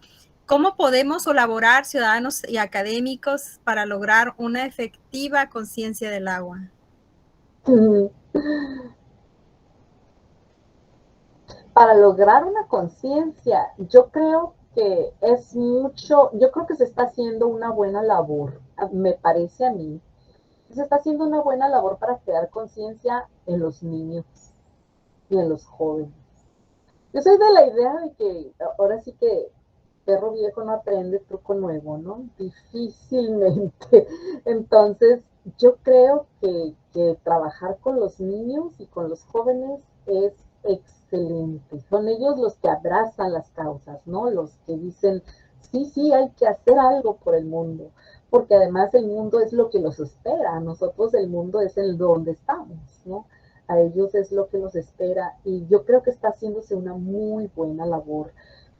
¿Cómo podemos colaborar ciudadanos y académicos para lograr una efectiva conciencia del agua? Para lograr una conciencia, yo creo que yo creo que se está haciendo una buena labor, me parece a mí, se está haciendo una buena labor para crear conciencia en los niños y en los jóvenes. Yo soy de la idea de que ahora sí que perro viejo no aprende truco nuevo, ¿no? Difícilmente. Entonces, yo creo que trabajar con los niños y con los jóvenes es excelente. Son ellos los que abrazan las causas, ¿no? Los que dicen, sí, sí, hay que hacer algo por el mundo, porque además el mundo es lo que los espera. A nosotros el mundo es el donde estamos, ¿no? A ellos es lo que los espera y yo creo que está haciéndose una muy buena labor.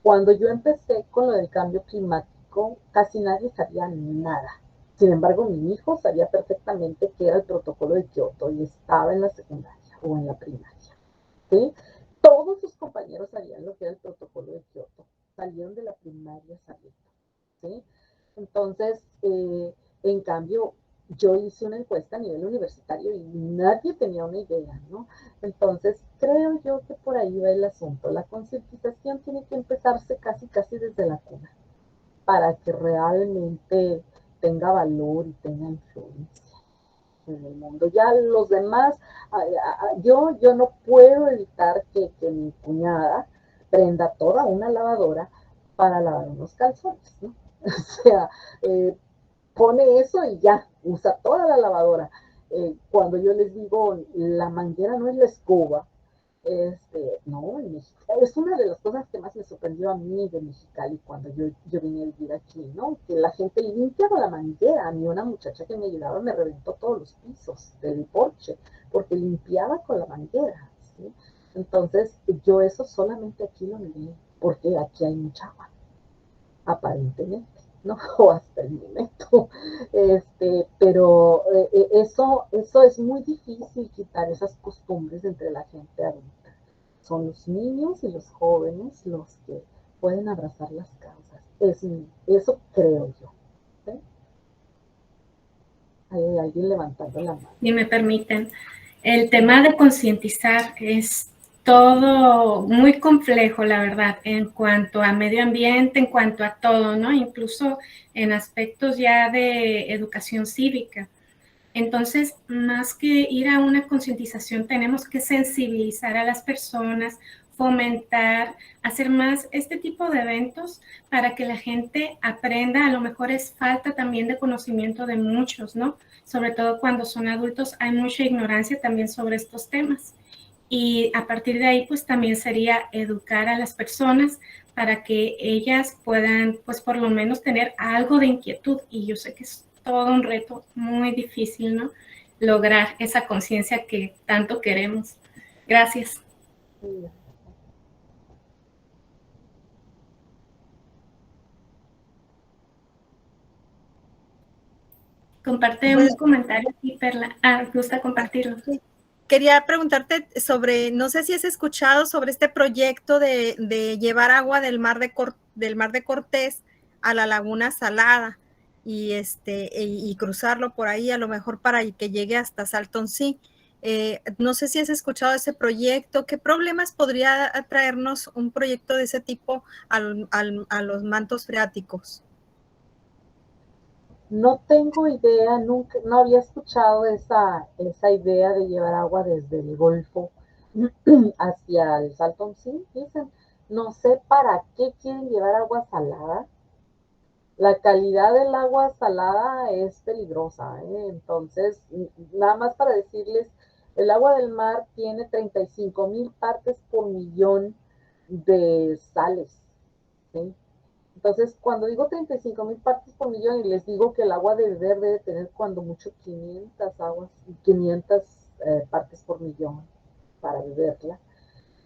Cuando yo empecé con lo del cambio climático, casi nadie sabía nada. Sin embargo, mi hijo sabía perfectamente qué era el protocolo de Kioto y estaba en la secundaria o en la primaria, ¿sí? Todos sus compañeros sabían lo que era el protocolo de Kioto. Salieron de la primaria sabiendo, ¿sí? Entonces, en cambio, yo hice una encuesta a nivel universitario y nadie tenía una idea, ¿no? Entonces, creo yo que por ahí va el asunto. La concientización tiene que empezarse casi desde la cuna para que realmente tenga valor y tenga influencia en el mundo. Ya los demás, yo no puedo evitar que mi cuñada prenda toda una lavadora para lavar unos calzones, ¿no? O sea, pone eso y ya, usa toda la lavadora. Cuando yo les digo, la manguera no es la escoba, no, en Mexicali, es una de las cosas que más me sorprendió a mí de Mexicali cuando yo vine a vivir aquí, ¿no? Que la gente limpia con la manguera. A mí una muchacha que me ayudaba me reventó todos los pisos del porche porque limpiaba con la manguera, ¿sí? Entonces, yo eso solamente aquí lo miré porque aquí hay mucha agua, aparentemente, ¿no? O hasta el momento. Pero eso es muy difícil quitar esas costumbres entre la gente adulta. Son los niños y los jóvenes los que pueden abrazar las causas. Eso creo yo. ¿Sí? Hay alguien levantando la mano. Si me permiten, el tema de concientizar es todo muy complejo, la verdad, en cuanto a medio ambiente, en cuanto a todo, ¿no? Incluso en aspectos ya de educación cívica. Entonces, más que ir a una concientización, tenemos que sensibilizar a las personas, fomentar, hacer más este tipo de eventos para que la gente aprenda. A lo mejor es falta también de conocimiento de muchos, ¿no? Sobre todo cuando son adultos, hay mucha ignorancia también sobre estos temas. Y a partir de ahí, pues también sería educar a las personas para que ellas puedan, pues por lo menos tener algo de inquietud. Y yo sé que es todo un reto muy difícil, ¿no? Lograr esa conciencia que tanto queremos. Gracias. Comparte un comentario aquí, Perla. Gusta compartirlo. Sí. Quería preguntarte sobre, no sé si has escuchado sobre este proyecto de llevar agua del mar de Cortés a la Laguna Salada y cruzarlo por ahí, a lo mejor para que llegue hasta Salton-Sea. No sé si has escuchado ese proyecto. ¿Qué problemas podría traernos un proyecto de ese tipo a los mantos freáticos? No tengo idea, nunca, no había escuchado esa idea de llevar agua desde el Golfo hacia el Salton Sea. Dicen, no sé para qué quieren llevar agua salada. La calidad del agua salada es peligrosa, ¿eh? Entonces, nada más para decirles, el agua del mar tiene 35,000 partes por millón de sales, ¿sí? Entonces, cuando digo 35,000 partes por millón y les digo que el agua de beber debe tener cuando mucho 500 partes por millón para beberla,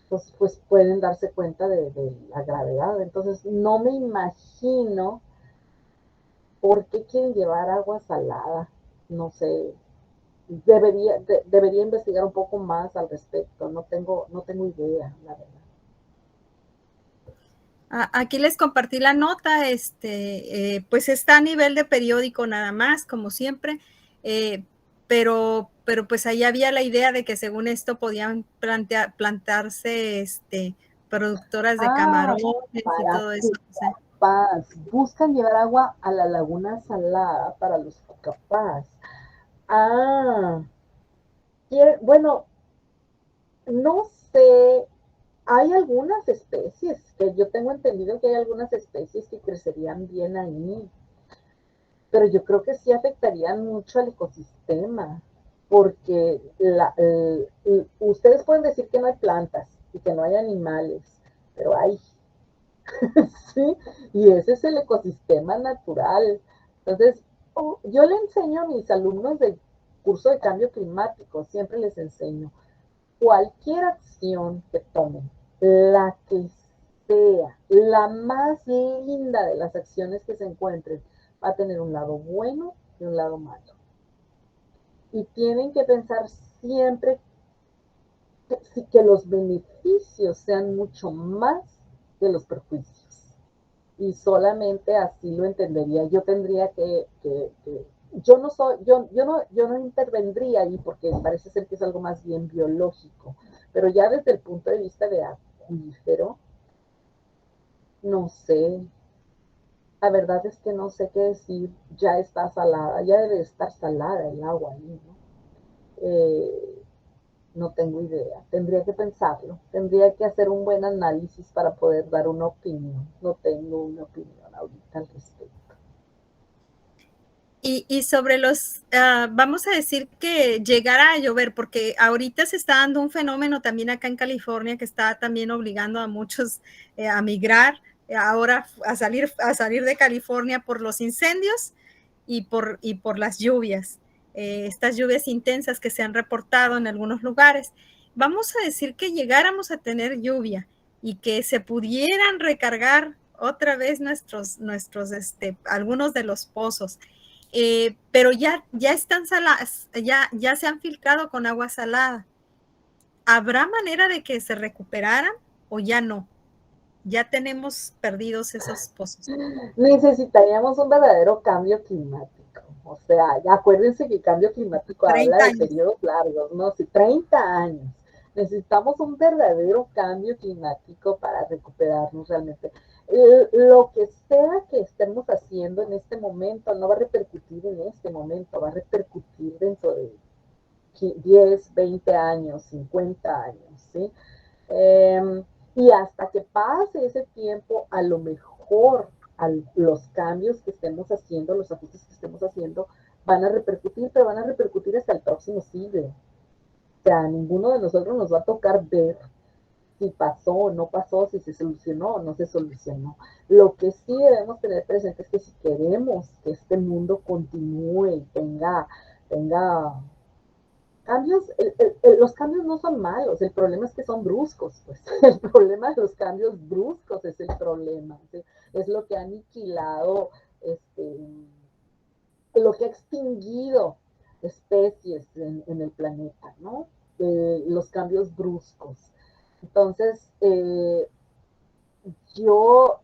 pues pueden darse cuenta de la gravedad. Entonces, no me imagino por qué quieren llevar agua salada. No sé, debería investigar un poco más al respecto. No tengo idea, la verdad. Aquí les compartí la nota, pues está a nivel de periódico nada más, como siempre, pero pues ahí había la idea de que según esto podían plantarse productoras de camarones y todo eso. Buscan llevar agua a la Laguna Salada para los capaz. Bueno, no sé, hay algunas especies, que yo tengo entendido que hay algunas especies que crecerían bien ahí, pero yo creo que sí afectarían mucho al ecosistema, porque ustedes pueden decir que no hay plantas y que no hay animales, pero hay, ¿sí? Y ese es el ecosistema natural. Entonces, yo le enseño a mis alumnos del curso de cambio climático, siempre les enseño, cualquier acción que tomen, la que sea, la más linda de las acciones que se encuentren, va a tener un lado bueno y un lado malo. Y tienen que pensar siempre que los beneficios sean mucho más que los perjuicios. Y solamente así lo entendería. Yo tendría yo no intervendría ahí porque parece ser que es algo más bien biológico, pero ya desde el punto de vista de acuífero, no sé, la verdad es que no sé qué decir, ya está salada, ya debe estar salada el agua ahí, ¿no? No tengo idea, tendría que pensarlo, tendría que hacer un buen análisis para poder dar una opinión, no tengo una opinión ahorita al respecto. Y sobre vamos a decir que llegara a llover, porque ahorita se está dando un fenómeno también acá en California que está también obligando a muchos a migrar ahora a salir de California por los incendios y por las lluvias, estas lluvias intensas que se han reportado en algunos lugares. Vamos a decir que llegáramos a tener lluvia y que se pudieran recargar otra vez algunos de los pozos. Pero ya están saladas, ya se han filtrado con agua salada. ¿Habrá manera de que se recuperaran o ya no? Ya tenemos perdidos esos pozos. Necesitaríamos un verdadero cambio climático. O sea, acuérdense que el cambio climático habla de periodos largos, ¿no? Sí, 30 años. Necesitamos un verdadero cambio climático para recuperarnos realmente. Lo que sea que estemos haciendo en este momento no va a repercutir en este momento, va a repercutir dentro de 10, 20 años, 50 años, ¿sí? Y hasta que pase ese tiempo, a lo mejor los cambios que estemos haciendo, los ajustes que estemos haciendo, van a repercutir, pero van a repercutir hasta el próximo siglo. O sea, a ninguno de nosotros nos va a tocar ver si pasó o no pasó, si se solucionó o no se solucionó. Lo que sí debemos tener presente es que si queremos que este mundo continúe y tenga cambios, los cambios no son malos, el problema es que son bruscos, pues. El problema de los cambios bruscos es el problema, ¿sí? Es lo que ha aniquilado lo que ha extinguido especies en el planeta, ¿no? Los cambios bruscos. Entonces, yo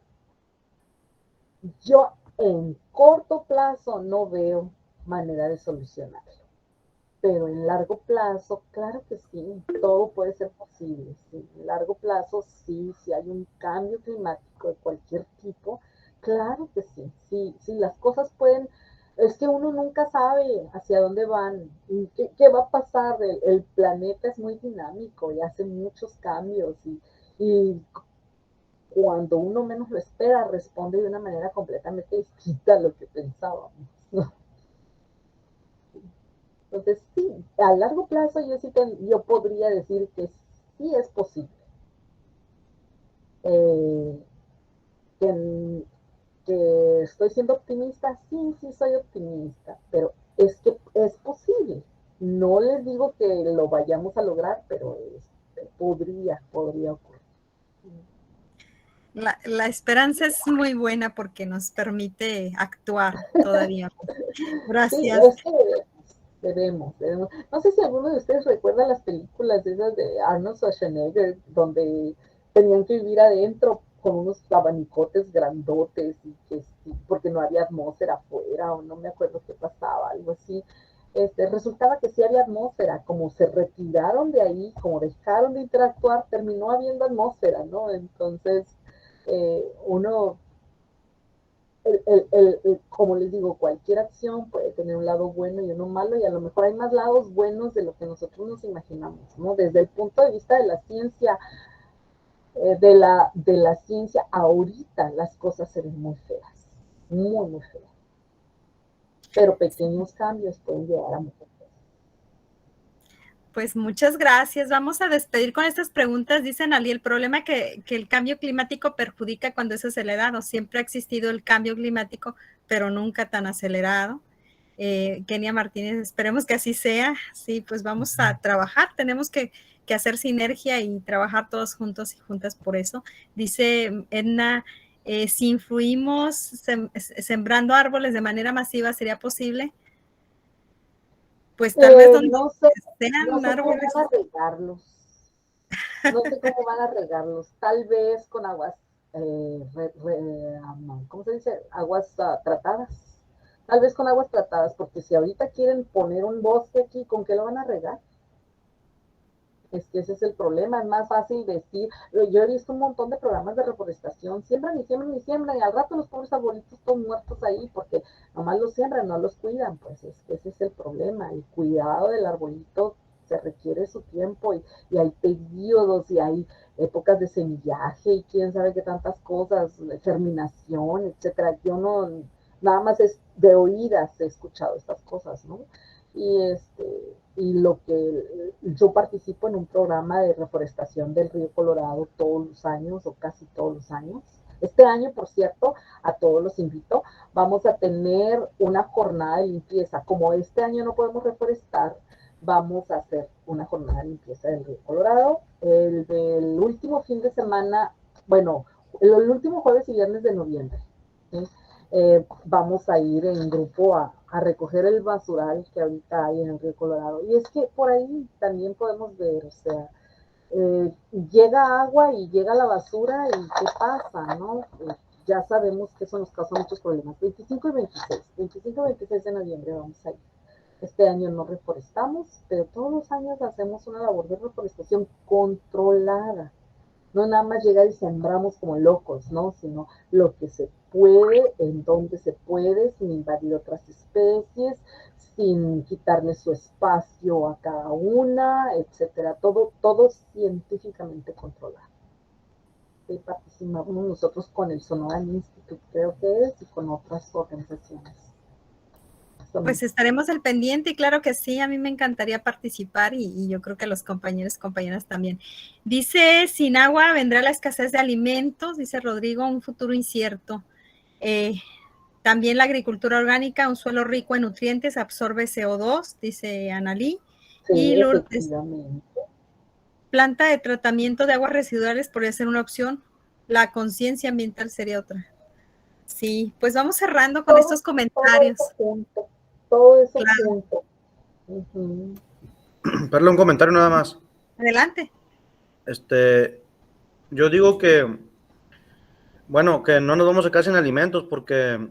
en corto plazo no veo manera de solucionarlo, pero en largo plazo, claro que sí, todo puede ser posible. Sí. En largo plazo, sí, si hay un cambio climático de cualquier tipo, claro que sí, sí, las cosas pueden, es que uno nunca sabe hacia dónde van, qué va a pasar. El planeta es muy dinámico y hace muchos cambios y cuando uno menos lo espera, responde de una manera completamente distinta a lo que pensábamos, ¿no? Entonces, sí, a largo plazo yo podría decir que sí es posible. Eh, que, que estoy siendo optimista, sí soy optimista, pero es que es posible. No les digo que lo vayamos a lograr, pero podría ocurrir. La esperanza es muy buena porque nos permite actuar todavía. Sí, Gracias. es que debemos. No sé si alguno de ustedes recuerda las películas esas de Arnold Schwarzenegger, donde tenían que vivir adentro con unos abanicotes grandotes porque no había atmósfera afuera, o no me acuerdo qué pasaba, algo así. Resultaba que sí había atmósfera, como se retiraron de ahí, como dejaron de interactuar, terminó habiendo atmósfera, ¿no? Entonces, uno como les digo, cualquier acción puede tener un lado bueno y uno malo, y a lo mejor hay más lados buenos de lo que nosotros nos imaginamos, ¿no? Desde el punto de vista de la ciencia, de la ciencia, ahorita las cosas se ven muy feas, muy feas. Pero pequeños cambios pueden llevar a muchas cosas. Pues muchas gracias. Vamos a despedir con estas preguntas. Dicen Ali, el problema que el cambio climático perjudica cuando es acelerado. Siempre ha existido el cambio climático, pero nunca tan acelerado. Kenia Martínez, esperemos que así sea. Sí, pues vamos a trabajar. Tenemos que hacer sinergia y trabajar todos juntos y juntas por eso. Dice Edna, si influimos sembrando árboles de manera masiva, ¿sería posible? Pues tal vez donde no sé sean árboles. Cómo van a regarlos. No sé cómo van a regarlos. Tal vez con aguas, ¿cómo se dice? Aguas tratadas. Tal vez con aguas tratadas, porque si ahorita quieren poner un bosque aquí, ¿con qué lo van a regar? Es que ese es el problema, es más fácil decir, yo he visto un montón de programas de reforestación, siembran, y al rato los pobres arbolitos todos muertos ahí, porque nomás los siembran, no los cuidan, pues ese es el problema, el cuidado del arbolito se requiere su tiempo, y hay periodos, y hay épocas de semillaje, y quién sabe qué tantas cosas, de germinación, etcétera. Yo no, nada más es de oídas he escuchado estas cosas, ¿no? Y lo que yo participo en un programa de reforestación del río Colorado todos los años, o casi todos los años. Este año, por cierto, a todos los invito, vamos a tener una jornada de limpieza. Como este año no podemos reforestar, vamos a hacer una jornada de limpieza del río Colorado. El del último fin de semana, bueno, el último jueves y viernes de noviembre, ¿sí? Vamos a ir en grupo a recoger el basural que ahorita hay en el río Colorado. Y es que por ahí también podemos ver, o sea, llega agua y llega la basura, y ¿qué pasa, no? Ya sabemos que eso nos causa muchos problemas. 25 y 26 de noviembre vamos a ir. Este año no reforestamos, pero todos los años hacemos una labor de reforestación controlada. No nada más llegar y sembramos como locos, ¿no? Sino lo que se puede, en donde se puede, sin invadir otras especies, sin quitarle su espacio a cada una, etcétera. Todo científicamente controlado. Y participamos nosotros con el Sonora Institute, creo que es, y con otras organizaciones. Pues estaremos al pendiente, y claro que sí, a mí me encantaría participar, y yo creo que a los compañeros y compañeras también. Dice, sin agua vendrá la escasez de alimentos, dice Rodrigo, un futuro incierto. También la agricultura orgánica, un suelo rico en nutrientes, absorbe CO2, dice Analí. Sí, y Lourdes, planta de tratamiento de aguas residuales podría ser una opción, la conciencia ambiental sería otra. Sí, pues vamos cerrando con estos comentarios. todo eso claro. junto. Uh-huh. Darle un comentario nada más. Adelante. Yo digo que, bueno, que no nos vamos a quedar sin alimentos porque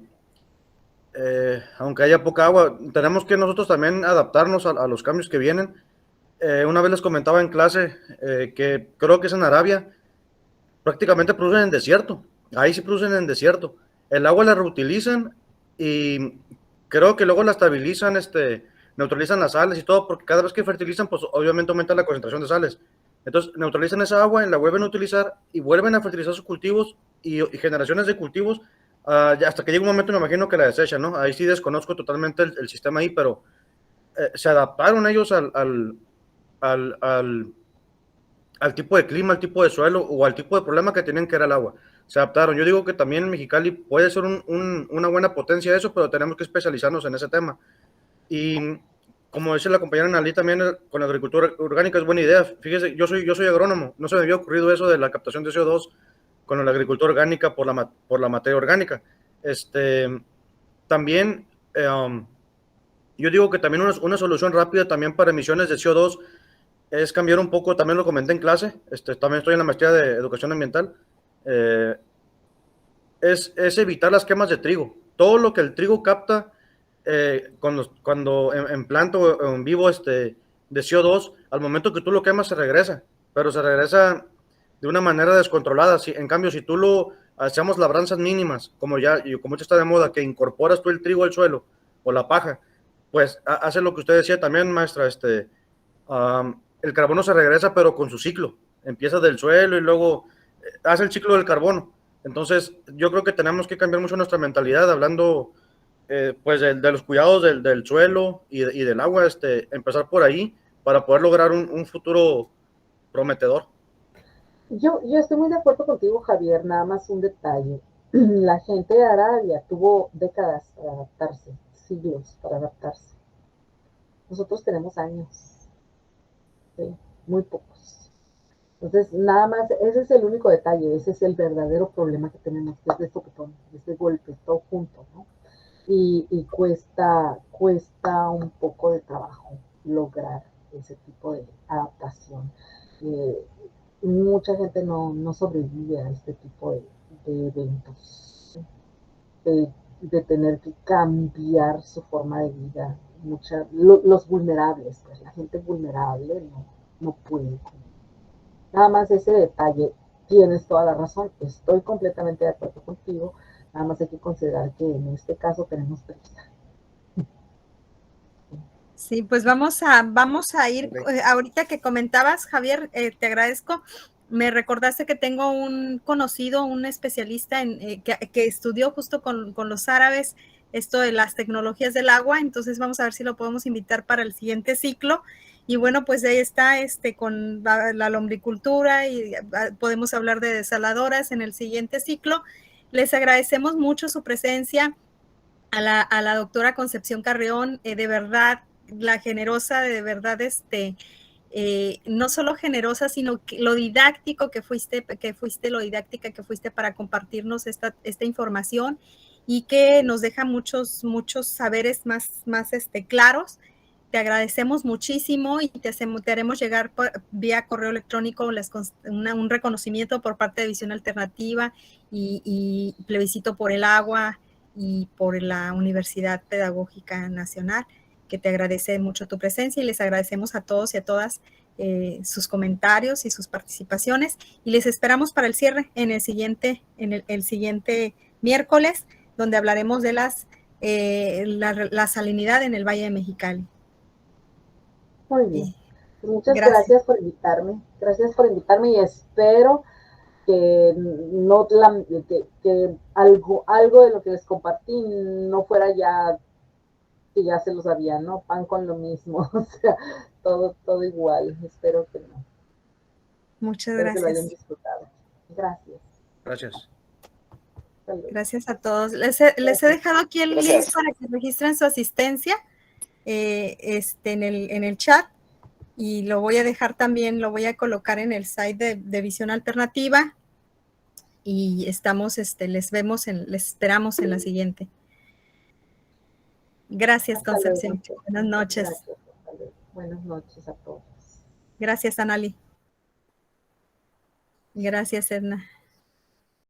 aunque haya poca agua, tenemos que nosotros también adaptarnos a los cambios que vienen. Una vez les comentaba en clase que creo que es en Arabia, prácticamente producen en desierto. Ahí sí producen en desierto. El agua la reutilizan y creo que luego la estabilizan, neutralizan las sales y todo, porque cada vez que fertilizan, pues obviamente aumenta la concentración de sales. Entonces neutralizan esa agua y la vuelven a utilizar y vuelven a fertilizar sus cultivos y generaciones de cultivos hasta que llega un momento, me imagino que la desechan, ¿no? Ahí sí desconozco totalmente el sistema ahí, pero se adaptaron ellos al tipo de clima, al tipo de suelo o al tipo de problema que tenían, que era el agua. Se adaptaron. Yo digo que también Mexicali puede ser una buena potencia de eso, pero tenemos que especializarnos en ese tema. Y como dice la compañera Nalí, también con la agricultura orgánica es buena idea. Fíjese, yo soy agrónomo, no se me había ocurrido eso de la captación de CO2 con la agricultura orgánica por la materia orgánica. También, yo digo que también una solución rápida también para emisiones de CO2 es cambiar un poco, también lo comenté en clase, también estoy en la maestría de educación ambiental, es evitar las quemas de trigo. Todo lo que el trigo capta cuando en planta o en vivo de CO2, al momento que tú lo quemas se regresa, pero se regresa de una manera descontrolada. En cambio, si tú lo hacemos labranzas mínimas, como ya está de moda, que incorporas tú el trigo al suelo o la paja, pues hace lo que usted decía también, maestra, el carbono se regresa, pero con su ciclo. Empieza del suelo y luego hace el ciclo del carbono. Entonces, yo creo que tenemos que cambiar mucho nuestra mentalidad, hablando pues de los cuidados del suelo y del agua, empezar por ahí para poder lograr un futuro prometedor. Yo estoy muy de acuerdo contigo, Javier, nada más un detalle. La gente de Arabia tuvo décadas para adaptarse, siglos para adaptarse. Nosotros tenemos años, ¿sí? Muy pocos. Entonces, nada más, ese es el único detalle, ese es el verdadero problema que tenemos, que es de sopetón, de este golpe, todo junto, ¿no? Y cuesta un poco de trabajo lograr ese tipo de adaptación. Mucha gente no sobrevive a este tipo de eventos, de tener que cambiar su forma de vida. Los vulnerables, pues la gente vulnerable no puede. Nada más ese detalle, tienes toda la razón, estoy completamente de acuerdo contigo, nada más hay que considerar que en este caso tenemos prisa. Sí, pues vamos a ir, ahorita que comentabas, Javier, te agradezco, me recordaste que tengo un conocido, un especialista que estudió justo con los árabes esto de las tecnologías del agua, entonces vamos a ver si lo podemos invitar para el siguiente ciclo. Y bueno, pues ahí está con la lombricultura y podemos hablar de desaladoras en el siguiente ciclo. Les agradecemos mucho su presencia a la doctora Concepción Carreón, de verdad, la generosa, de verdad, no solo generosa, sino que lo didáctico que fuiste, lo didáctica que fuiste para compartirnos esta información y que nos deja muchos saberes más claros. Te agradecemos muchísimo y te haremos llegar vía correo electrónico un reconocimiento por parte de Visión Alternativa y Plebiscito por el Agua y por la Universidad Pedagógica Nacional, que te agradece mucho tu presencia y les agradecemos a todos y a todas sus comentarios y sus participaciones y les esperamos para el cierre en el siguiente miércoles, donde hablaremos de la salinidad en el Valle de Mexicali. Muy bien. Muchas gracias por invitarme. Gracias por invitarme y espero que algo de lo que les compartí no fuera ya que ya se lo sabían, ¿no? Pan con lo mismo, o sea, todo igual. Espero que no. Muchas gracias. Espero que lo hayan disfrutado. Gracias. Gracias. Gracias a todos. Les he dejado aquí el link para que registren su asistencia en el chat y lo voy a dejar también, lo voy a colocar en el site de Visión Alternativa y estamos, les esperamos en la siguiente. Gracias, Concepción. Buenas noches. Gracias. Buenas noches a todos. Gracias, Anali. Gracias, Edna.